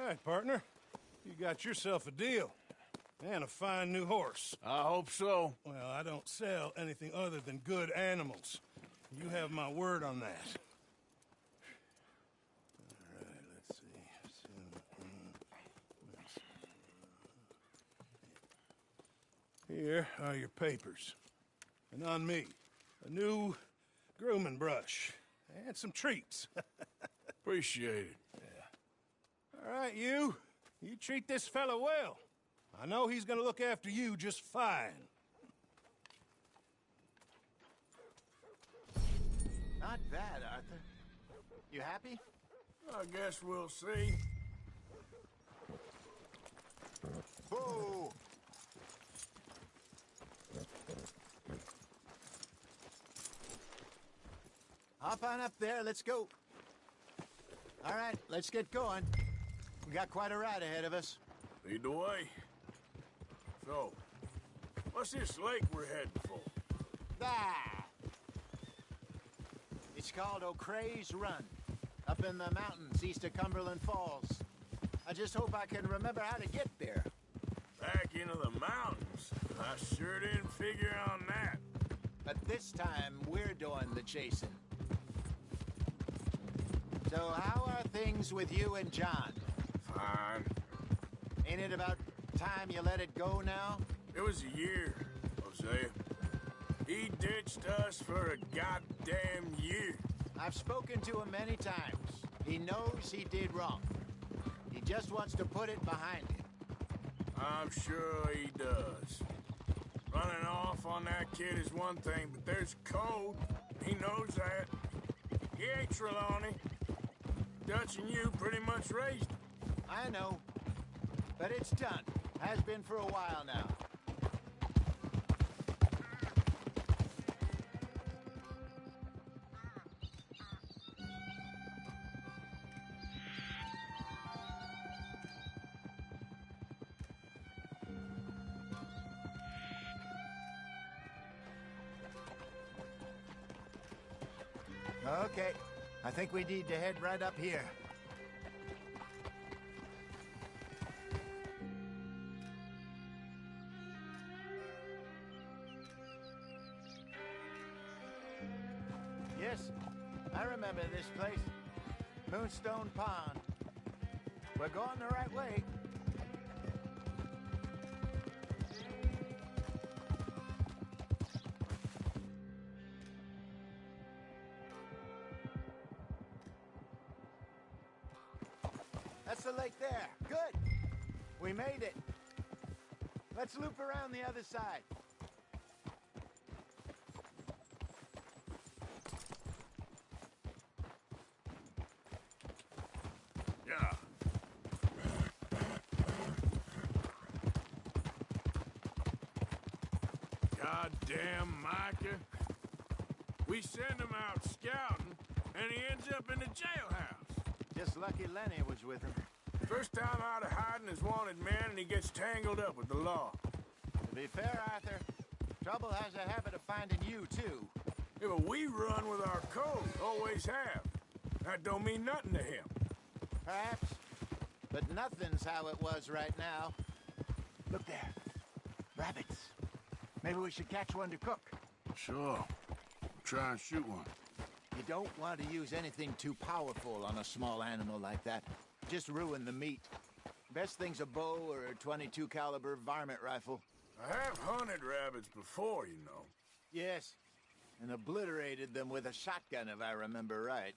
right, partner. You got yourself a deal. And a fine new horse. I hope so. Well, I don't sell anything other than good animals. You have my word on that. All right, let's see. Here are your papers. And on me, a new grooming brush. And some treats. Appreciate it. Yeah. All right, you. You treat this fella well. I know he's gonna look after you just fine. Not bad, Arthur. You happy? I guess we'll see. Whoa! Hop on up there, let's go. All right, let's get going. We got quite a ride ahead of us. Lead the way. So, what's this lake we're heading for? Ah! It's called O'Creagh's Run, up in the mountains east of Cumberland Falls. I just hope I can remember how to get there. Back into the mountains? I sure didn't figure on that. But this time, we're doing the chasing. So how are things with you and John? Fine. Ain't it about time you let it go now? It was a year, Hosea. He ditched us for a goddamn year. I've spoken to him many times. He knows he did wrong. He just wants to put it behind him. I'm sure he does. Running off on that kid is one thing, but there's code. He knows that. He ain't Trelawney. Dutch and you pretty much raised him. I know. But it's done. Has been for a while now. Okay. I think we need to head right up here. Yes, I remember this place. Moonstone Pond. We're going the right way. That's the lake there. Good. We made it. Let's loop around the other side. Yeah. Goddamn Micah. We send him out scouting, and he ends up in the jailhouse. Just lucky Lenny was with him. First time out of hiding his wanted man, and he gets tangled up with the law. To be fair, Arthur, trouble has a habit of finding you, too. Yeah, but we run with our code, always have. That don't mean nothing to him. Perhaps, but nothing's how it was right now. Look there. Rabbits. Maybe we should catch one to cook. Sure. Try and shoot one. You don't want to use anything too powerful on a small animal like that. Just ruin the meat. Best thing's a bow or a .22 caliber varmint rifle. I have hunted rabbits before, you know. Yes, and obliterated them with a shotgun, if I remember right.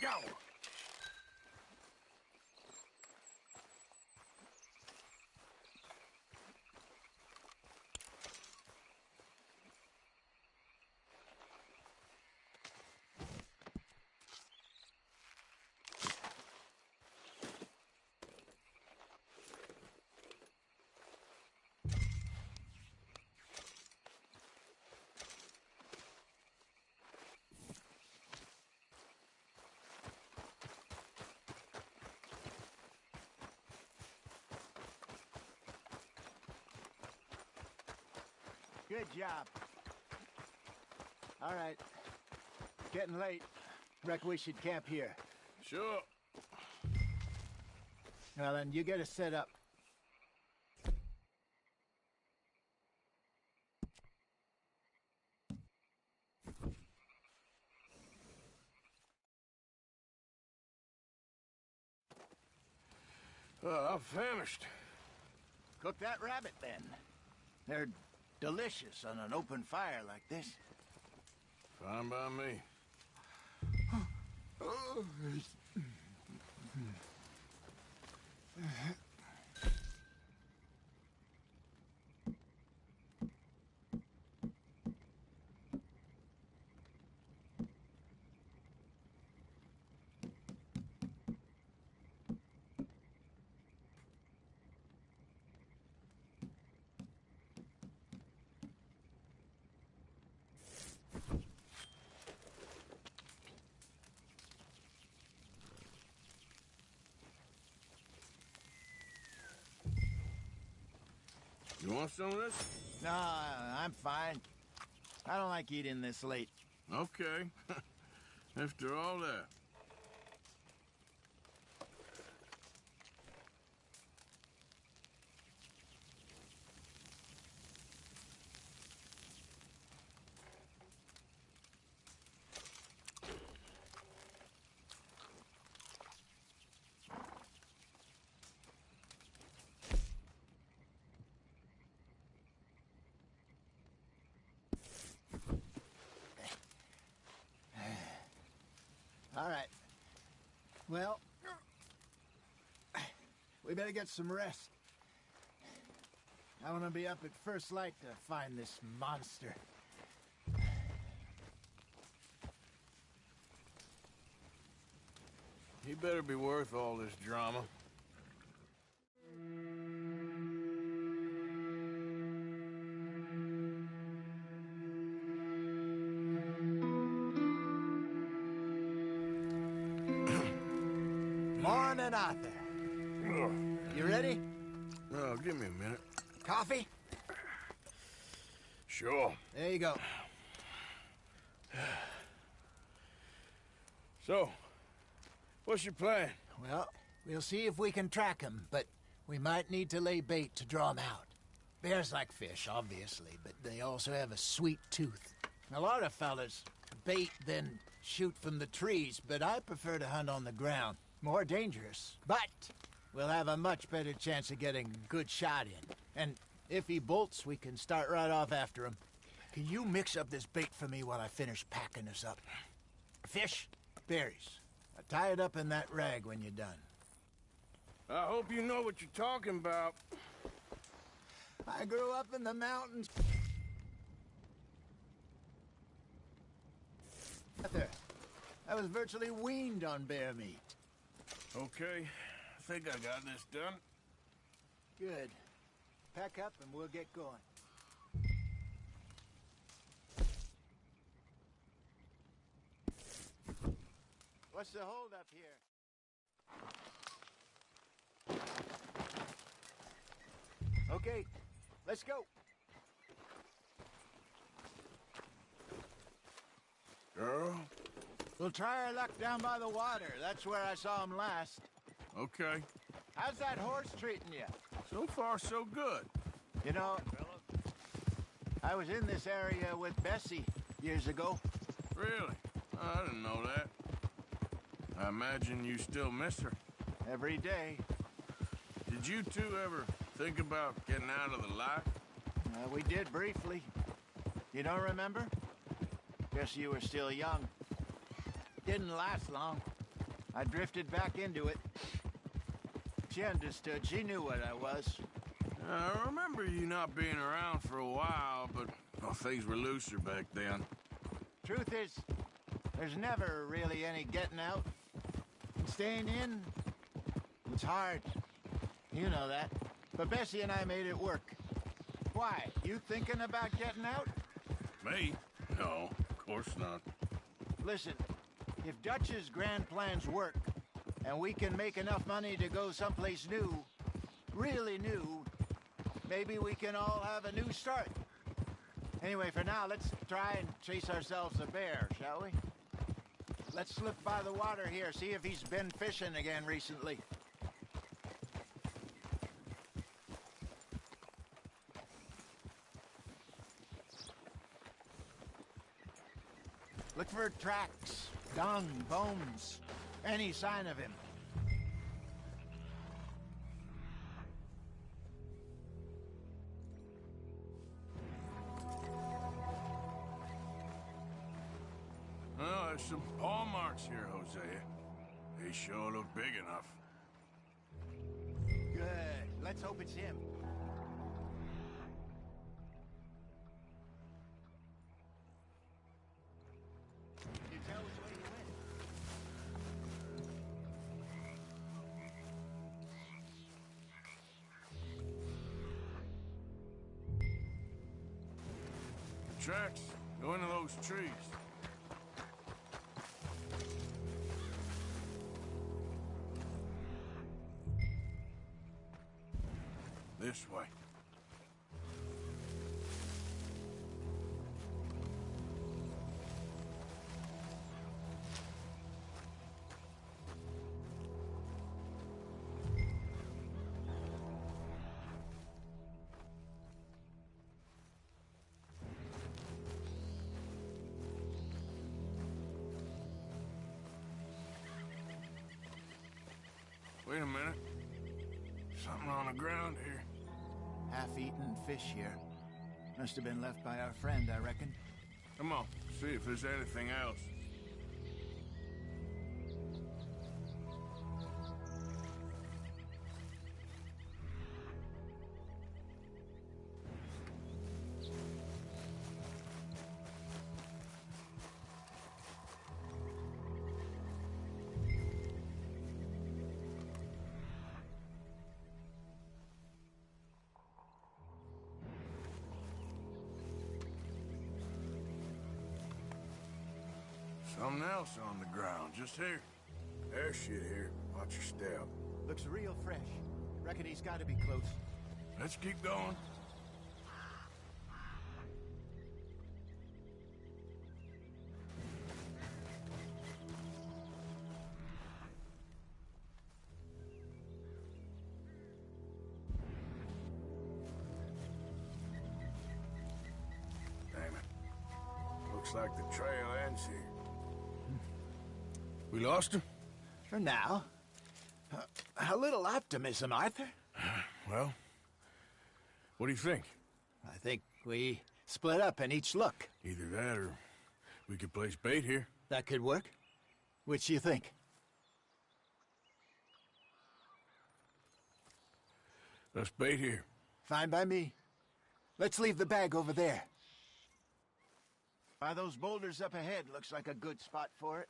Go! Good job. All right. Getting late. Reckon we should camp here. Sure. Well, then, you get us set up. I'm famished. Cook that rabbit, then. They're delicious on an open fire like this. Fine by me. You want some of this? No, I'm fine. I don't like eating this late. Okay. After all that. All right. Well, we better get some rest. I want to be up at first light to find this monster. He better be worth all this drama. Morning, Arthur. You ready? Oh, give me a minute. Coffee? Sure. There you go. So, what's your plan? Well, we'll see if we can track him, but we might need to lay bait to draw him out. Bears like fish, obviously, but they also have a sweet tooth. A lot of fellas bait, then shoot from the trees, but I prefer to hunt on the ground. More dangerous, but we'll have a much better chance of getting a good shot in. And if he bolts, we can start right off after him. Can you mix up this bait for me while I finish packing this up? Fish, berries. Tie it up in that rag when you're done. I hope you know what you're talking about. I grew up in the mountains. Arthur, I was virtually weaned on bear meat. Okay, I think I got this done. Good. Pack up and we'll get going. What's the holdup here? Okay, let's go. Girl? We'll try our luck down by the water. That's where I saw him last. Okay. How's that horse treating you? So far, so good. You know, I was in this area with Bessie years ago. Really? I didn't know that. I imagine you still miss her. Every day. Did you two ever think about getting out of the life? We did briefly. You don't remember? Guess you were still young. Didn't last long. I drifted back into it. She understood. She knew what I was. I remember you not being around for a while, but well, things were looser back then. Truth is, there's never really any getting out. And staying in, it's hard. You know that. But Bessie and I made it work. Why? You thinking about getting out? Me? No, of course not. Listen, if Dutch's grand plans work, and we can make enough money to go someplace new, really new, maybe we can all have a new start. Anyway, for now, let's try and chase ourselves a bear, shall we? Let's slip by the water here, see if he's been fishing again recently. Look for tracks, dung, bones, any sign of him. Oh, there's some paw marks here, Hosea. They sure look big enough. Good. Let's hope it's him. Can you tell which way he went? Tracks. Go into those trees. This way. Wait a minute. Something on the ground here. Half-eaten fish here. Must have been left by our friend, I reckon. Come on, see if there's anything else. Something else on the ground, just here. There's shit here. Watch your step. Looks real fresh. Reckon he's got to be close. Let's keep going. Damn it. Looks like the trail ends here. We lost him? For now. A little optimism, Arthur. Well, what do you think? I think we split up and each look. Either that or we could place bait here. That could work. Which do you think? Let's bait here. Fine by me. Let's leave the bag over there. By those boulders up ahead, looks like a good spot for it.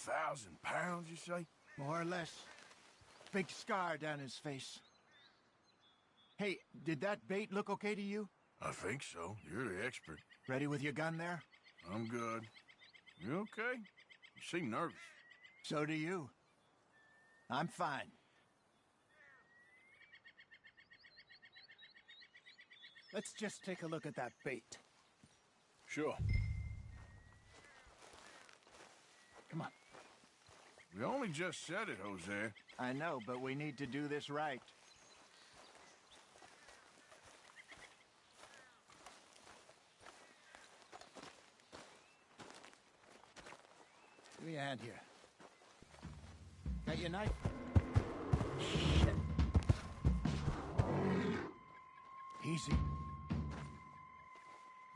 £1,000, you say? More or less. Big scar down his face. Hey, did that bait look okay to you? I think so. You're the expert. Ready with your gun there? I'm good. You okay? You seem nervous. So do you. I'm fine. Let's just take a look at that bait. Sure. Come on. We only just said it, Hosea. I know, but we need to do this right. Give me a hand here. Got your knife? Shit. Easy.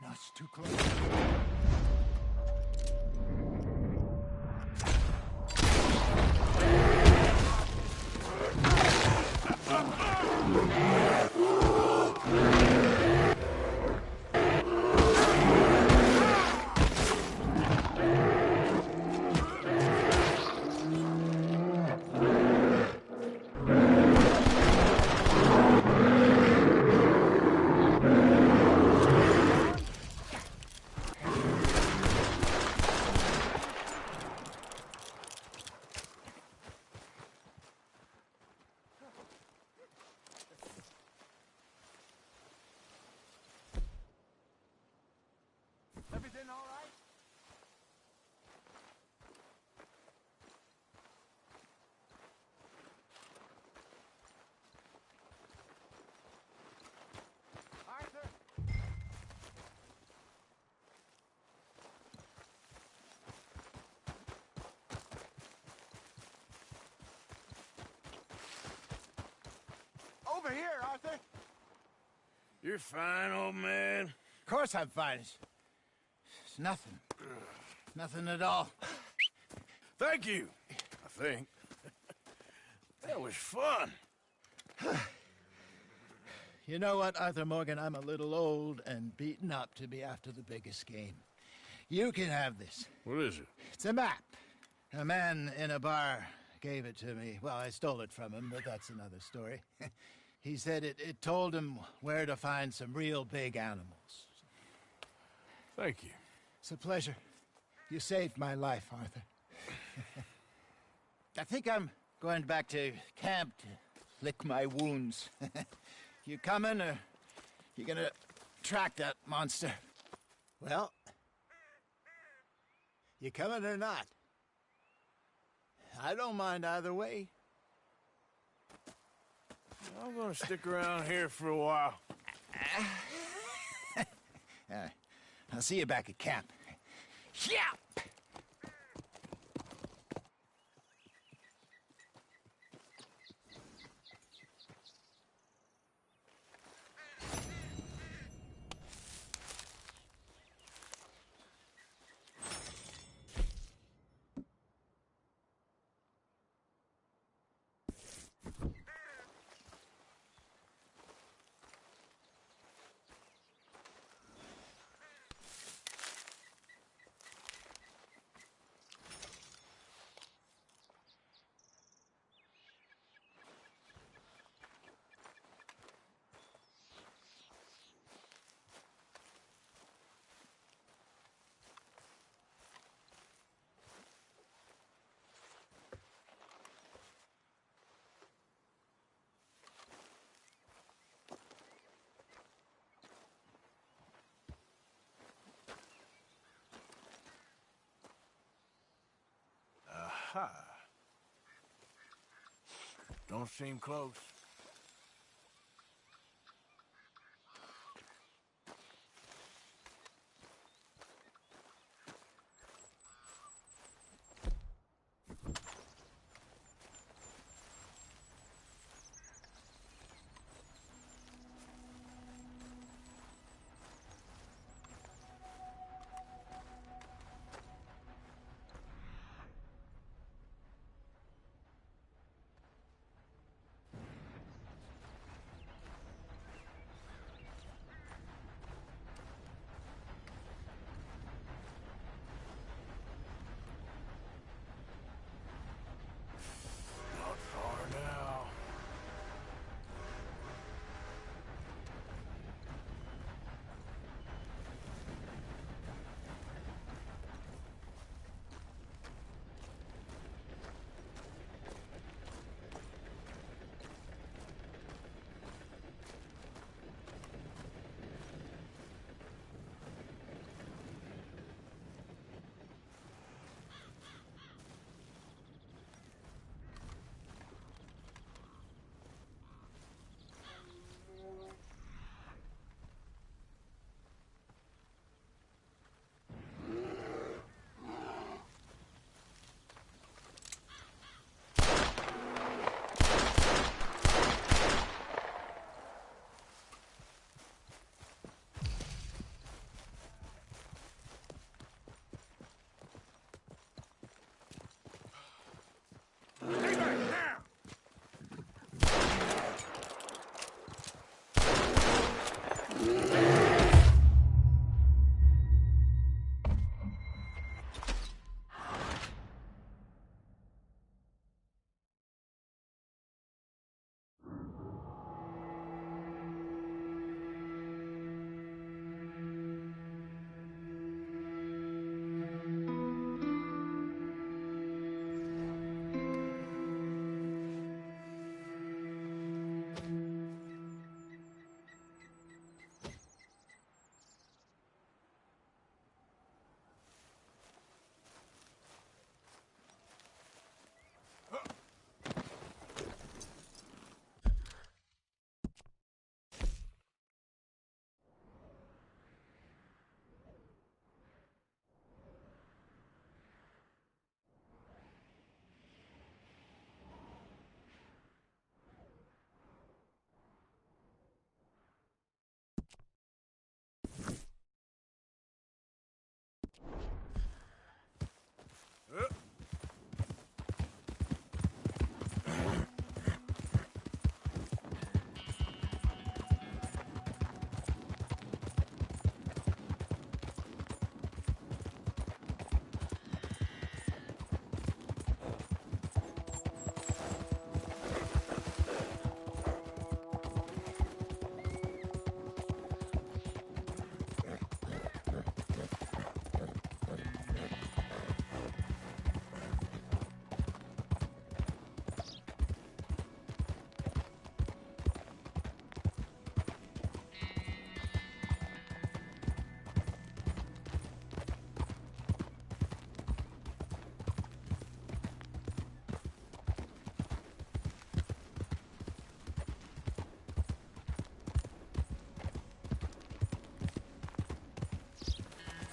No, it's too close. Everything all right? Arthur! Over here, Arthur! You're fine, old man. Of course I'm fine. It's nothing. Nothing at all. Thank you, I think. That was fun. You know what, Arthur Morgan? I'm a little old and beaten up to be after the biggest game. You can have this. What is it? It's a map. A man in a bar gave it to me. Well, I stole it from him, but that's another story. He said it told him where to find some real big animals. Thank you. It's a pleasure. You saved my life, Arthur. I think I'm going back to camp to lick my wounds. You coming, or you gonna track that monster? Well, you coming or not? I don't mind either way. I'm gonna stick around here for a while. All right. I'll see you back at camp. Yeah! Aha. Don't seem close.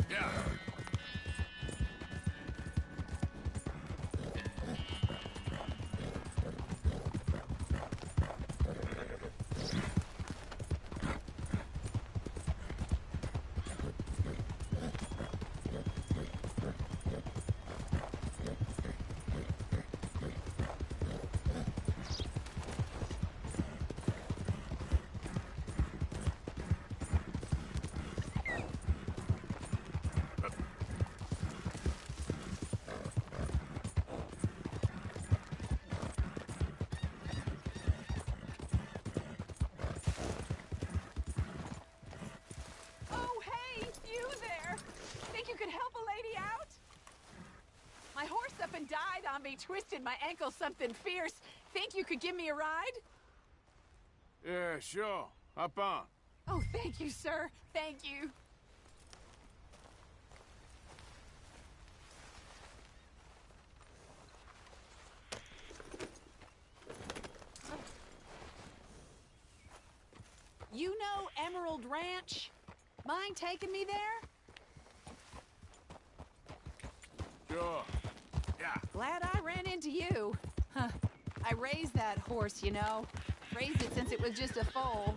Yeah. Oh, hey, you there. Think you could help a lady out? My horse up and died on me, twisted my ankle something fierce. Think you could give me a ride? Yeah, sure. Hop on. Oh, thank you, sir. Thank you. You know Emerald Ranch? Mind taking me there? Sure. Yeah. Glad I ran into you. Huh. I raised that horse, you know. Raised it since it was just a foal.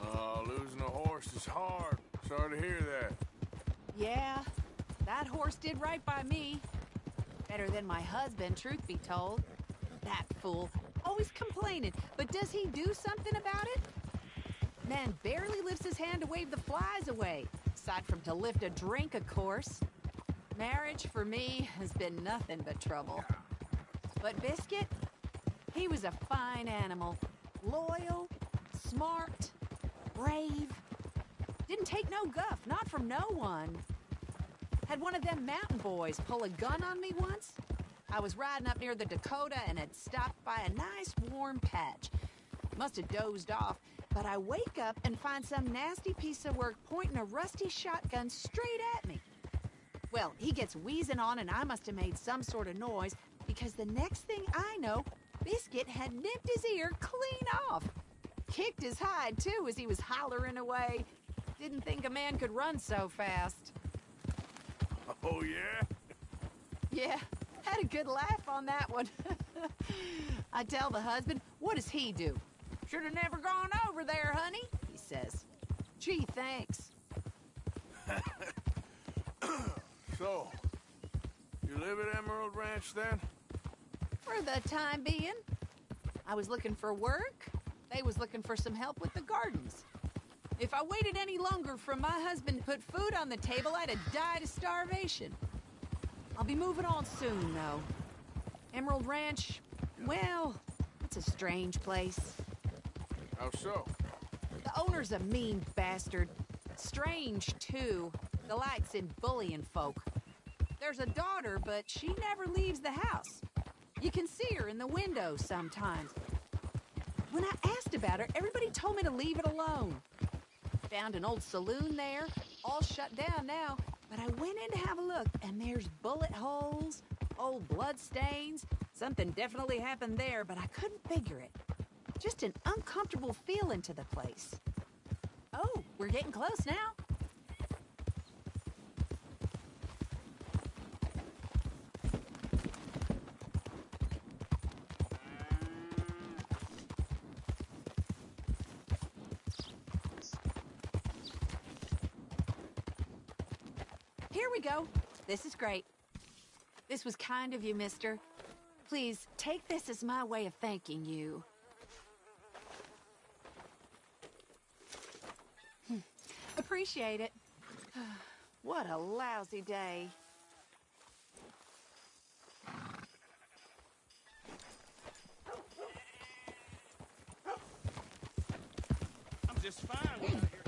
Oh, losing a horse is hard. Sorry to hear that. Yeah, that horse did right by me. Better than my husband, truth be told. That fool. Always complaining, but does he do something about it? Man barely lifts his hand to wave the flies away. Aside from to lift a drink, of course. Marriage, for me, has been nothing but trouble. But Biscuit, he was a fine animal. Loyal, smart, brave. Didn't take no guff, not from no one. Had one of them mountain boys pull a gun on me once. I was riding up near the Dakota and had stopped by a nice warm patch. Must have dozed off, but I wake up and find some nasty piece of work pointing a rusty shotgun straight at me. Well, he gets wheezing on and I must have made some sort of noise because the next thing I know, Biscuit had nipped his ear clean off. Kicked his hide, too, as he was hollering away. Didn't think a man could run so fast. Oh, yeah? Yeah, had a good laugh on that one. I tell the husband, what does he do? Should have never gone over there, honey, he says. Gee, thanks. So, you live at Emerald Ranch, then? For the time being. I was looking for work. They was looking for some help with the gardens. If I waited any longer for my husband to put food on the table, I'd have died of starvation. I'll be moving on soon, though. Emerald Ranch, well, it's a strange place. How so? The owner's a mean bastard. Strange, too. Delights in bullying folk. There's a daughter, but she never leaves the house. You can see her in the window sometimes. When I asked about her, everybody told me to leave it alone. Found an old saloon there, all shut down now, but I went in to have a look, and there's bullet holes, old blood stains. Something definitely happened there, but I couldn't figure it. Just an uncomfortable feeling to the place. Oh, we're getting close now. Here we go. This is great. This was kind of you, mister. Please, take this as my way of thanking you. Appreciate it. What a lousy day. I'm just fine without your...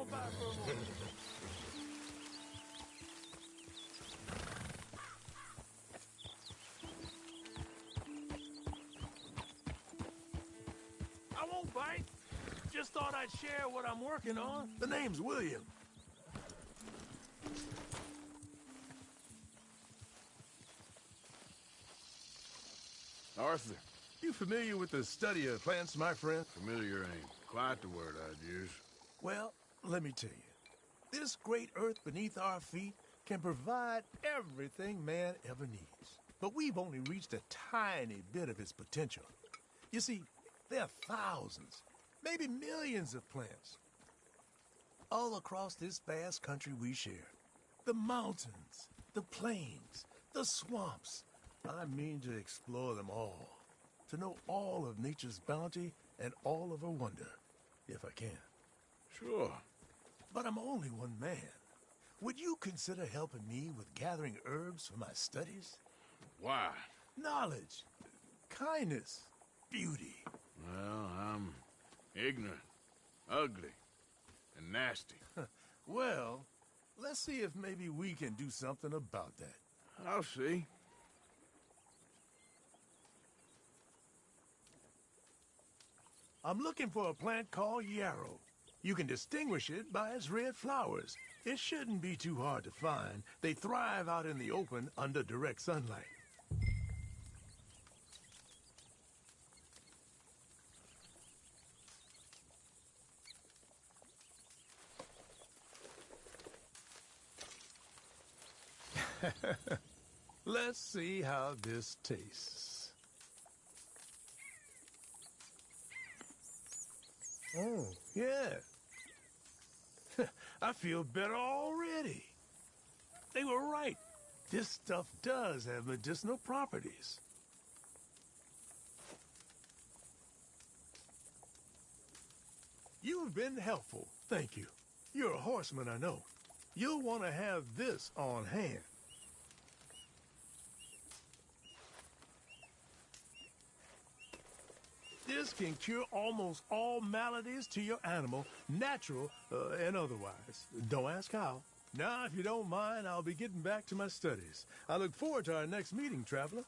on by for a moment. I won't bite. Just thought I'd share what I'm working on. The name's William. Arthur, you familiar with the study of plants, my friend? Familiar ain't quite the word I'd use. Well, let me tell you. This great earth beneath our feet can provide everything man ever needs. But we've only reached a tiny bit of its potential. You see, there are thousands, maybe millions of plants all across this vast country we share. The mountains, the plains, the swamps. I mean to explore them all, to know all of nature's bounty and all of her wonder, if I can. Sure. But I'm only one man. Would you consider helping me with gathering herbs for my studies? Why? Knowledge, kindness, beauty. Well, I'm ignorant, ugly, and nasty. Well, let's see if maybe we can do something about that. I'll see. I'm looking for a plant called yarrow. You can distinguish it by its red flowers. It shouldn't be too hard to find. They thrive out in the open under direct sunlight. Let's see how this tastes. Oh, yeah. I feel better already. They were right. This stuff does have medicinal properties. You've been helpful. Thank you. You're a horseman, I know. You'll want to have this on hand. This can cure almost all maladies to your animal, natural and otherwise. Don't ask how. Now, if you don't mind, I'll be getting back to my studies. I look forward to our next meeting, traveler.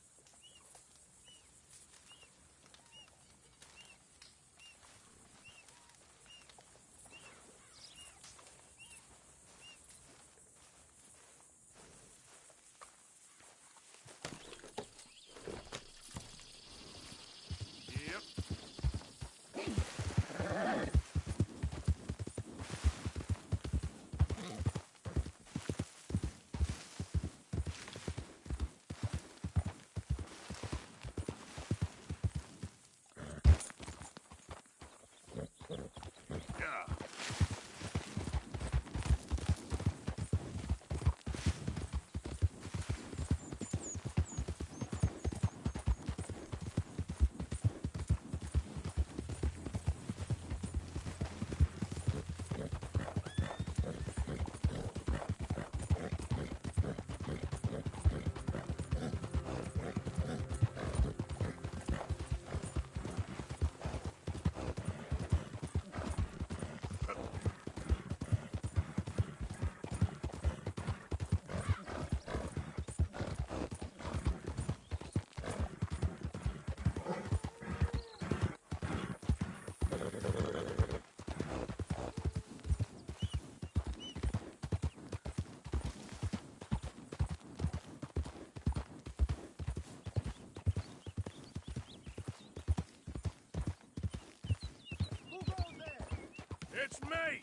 It's me!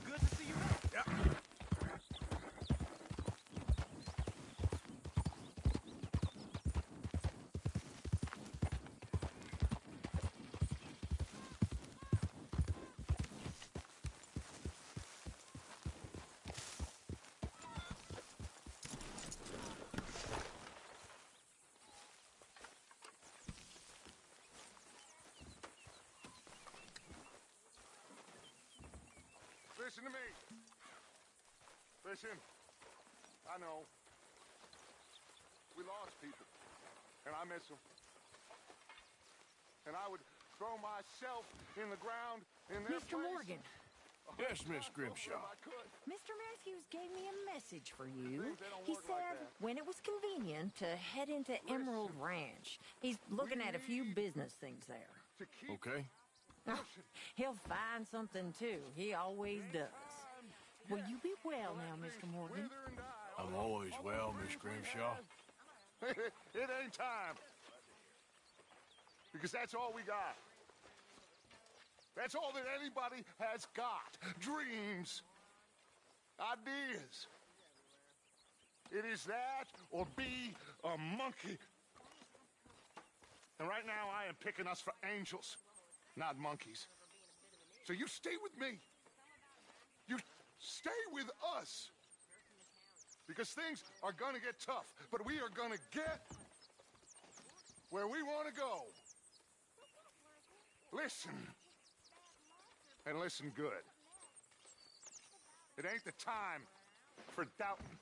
Good to see you. Yeah. Listen to me. Listen. I know. We lost people. And I miss them. And I would throw myself in the ground in their Mr. place. Morgan, Yes, Miss Grimshaw. Mr. Matthews gave me a message for you. He said when it was convenient to head into Emerald Ranch. He's looking at a few business things there. Okay. He'll find something, too. He always does. Will you be well now, Mr. Morgan? I'm always well, Miss Grimshaw. It ain't time. Because that's all we got. That's all that anybody has got. Dreams. Ideas. It is that or be a monkey. And right now I am picking us for angels, not monkeys. So you stay with me. You stay with us. Because things are gonna get tough, but we are gonna get where we want to go. Listen. And listen good. It ain't the time for doubting.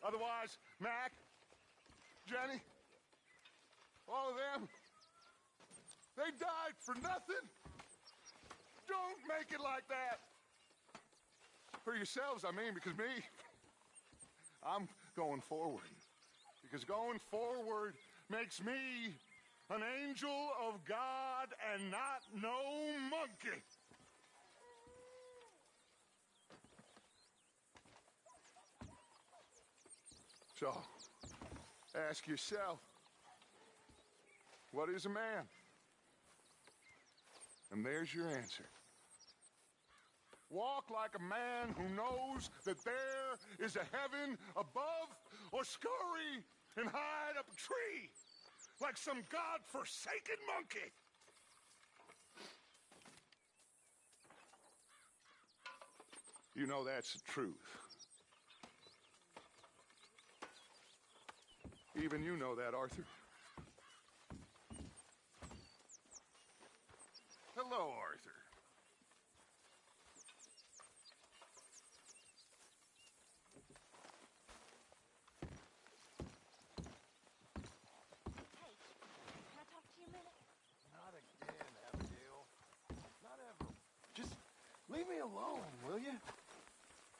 Otherwise, Mac, Jenny, all of them, they died for nothing. Don't make it like that. For yourselves, I mean, because me, I'm going forward. Because going forward makes me an angel of God and not no monkey. So, ask yourself, what is a man? And there's your answer. Walk like a man who knows that there is a heaven above, or scurry and hide up a tree like some God-forsaken monkey. You know that's the truth. Even you know that, Arthur. Hello, Arthur. Hey, can I talk to you a minute? Not again, Abigail. Not ever. Just leave me alone, will you?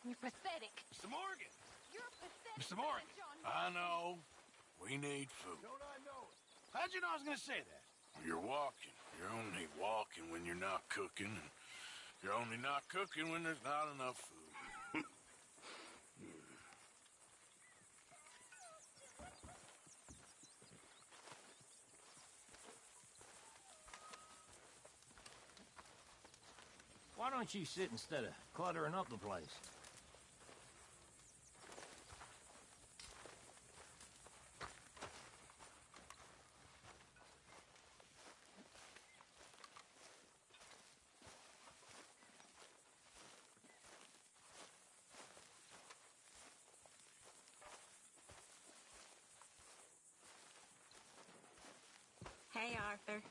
You're pathetic. Mr. Morgan! You're pathetic. Mr. Morgan! John. I know. We need food. Don't I know it? How'd you know I was gonna say that? You're walking. You're only walking when you're not cooking, and you're only not cooking when there's not enough food. Why don't you sit instead of cluttering up the place? Hey, Arthur.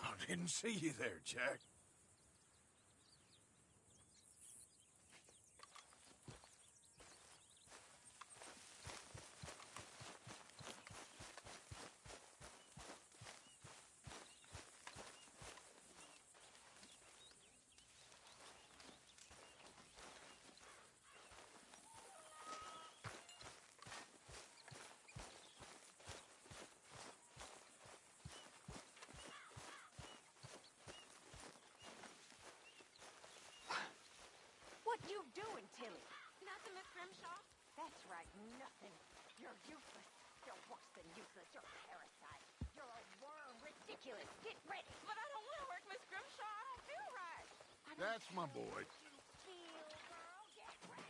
I didn't see you there, Jack. What you doing, Tilly? Nothing, Miss Grimshaw. That's right, nothing. You're useless. You're worse than useless. You're a parasite. You're a worm. Ridiculous. Get ready. But I don't want to work, Miss Grimshaw. I don't feel right. That's my boy. Feel, girl. Get ready.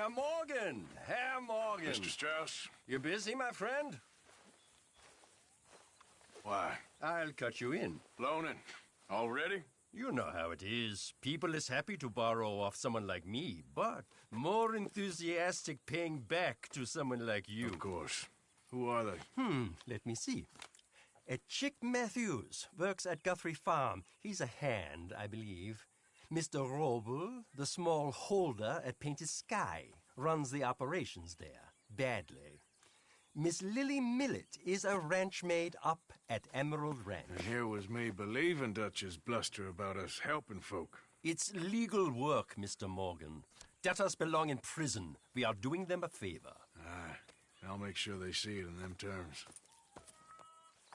Herr Morgan! Herr Morgan! Mr. Strauss? You busy, my friend? Why? I'll cut you in. Loaning. Already? You know how it is. People is happy to borrow off someone like me, but more enthusiastic paying back to someone like you. Of course. Who are they? Let me see. Chick Matthews works at Guthrie Farm. He's a hand, I believe. Mr. Roble, the small holder at Painted Sky, runs the operations there, badly. Miss Lily Millet is a ranch maid up at Emerald Ranch. And here was me believing Dutch's bluster about us helping folk. It's legal work, Mr. Morgan. Debtors belong in prison. We are doing them a favor. Aye. I'll make sure they see it in them terms.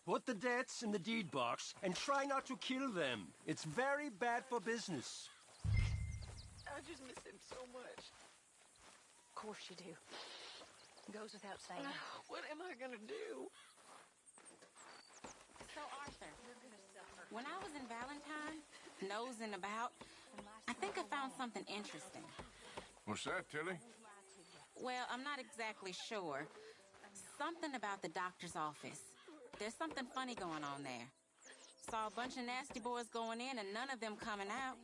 Put the debts in the deed box and try not to kill them. It's very bad for business. I just miss him so much. Of course you do. Goes without saying. What am I gonna do? So, Arthur, when I was in Valentine, nosing about, I think I found something interesting. What's that, Tilly? Well, I'm not exactly sure. Something about the doctor's office. There's something funny going on there. Saw a bunch of nasty boys going in and none of them coming out.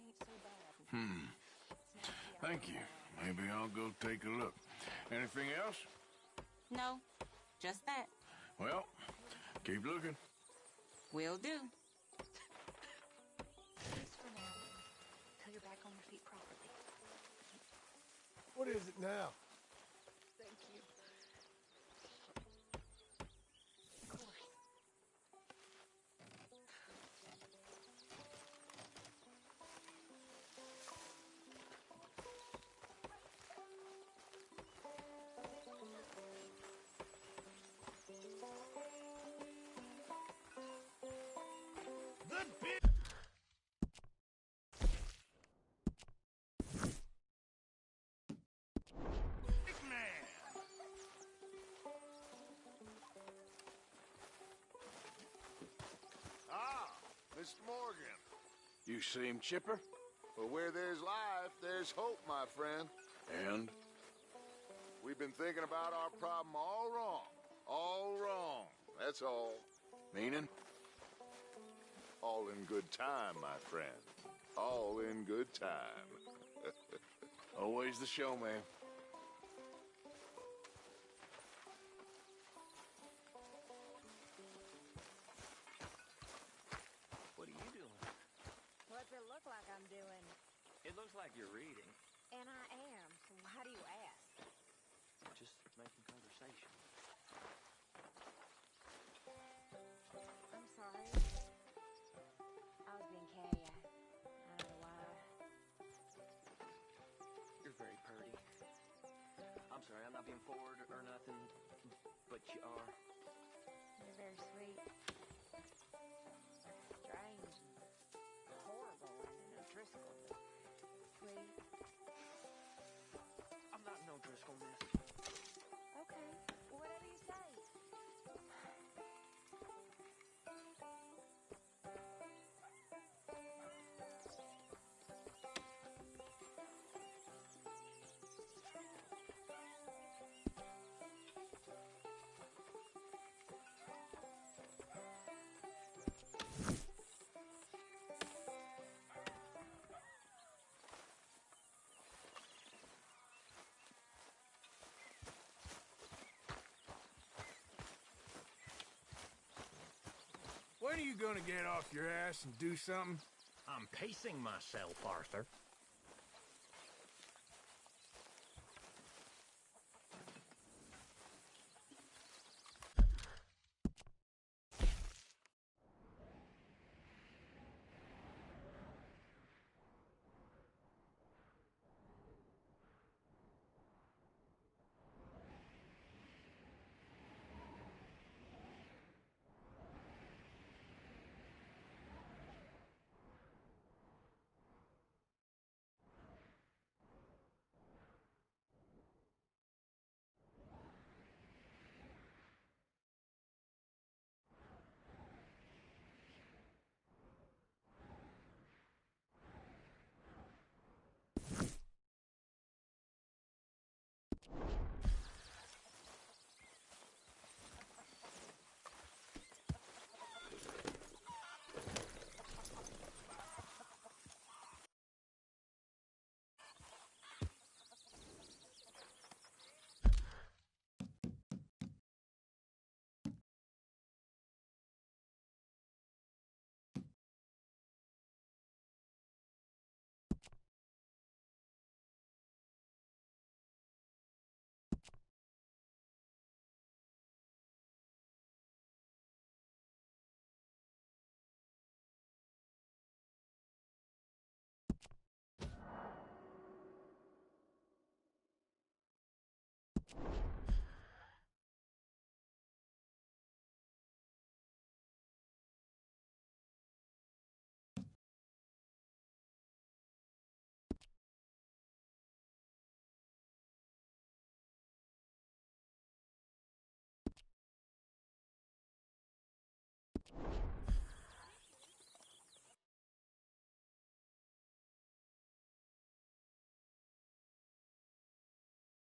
Thank you. Maybe I'll go take a look. Anything else? No, just that. Well, keep looking. Will do. Just for now, till you're back on your feet properly. What is it now? Thank you. Mr. Morgan. You seem chipper? Well, where there's life, there's hope, my friend. And? We've been thinking about our problem all wrong. All wrong. That's all. Meaning? All in good time, my friend. All in good time. Always the showman. What are you doing? What's it look like I'm doing? It looks like you're reading. And I am, so why do you ask? Just making conversation. I'm sorry. I was being catty. I don't know why. You're very pretty. I'm sorry, I'm not being forward or nothing, but you are. You're very sweet. Strange. Horrible. And O'Driscoll. Sweet. I'm not no Driscoll, miss. Okay. Whatever you say. When are you gonna get off your ass and do something? I'm pacing myself, Arthur.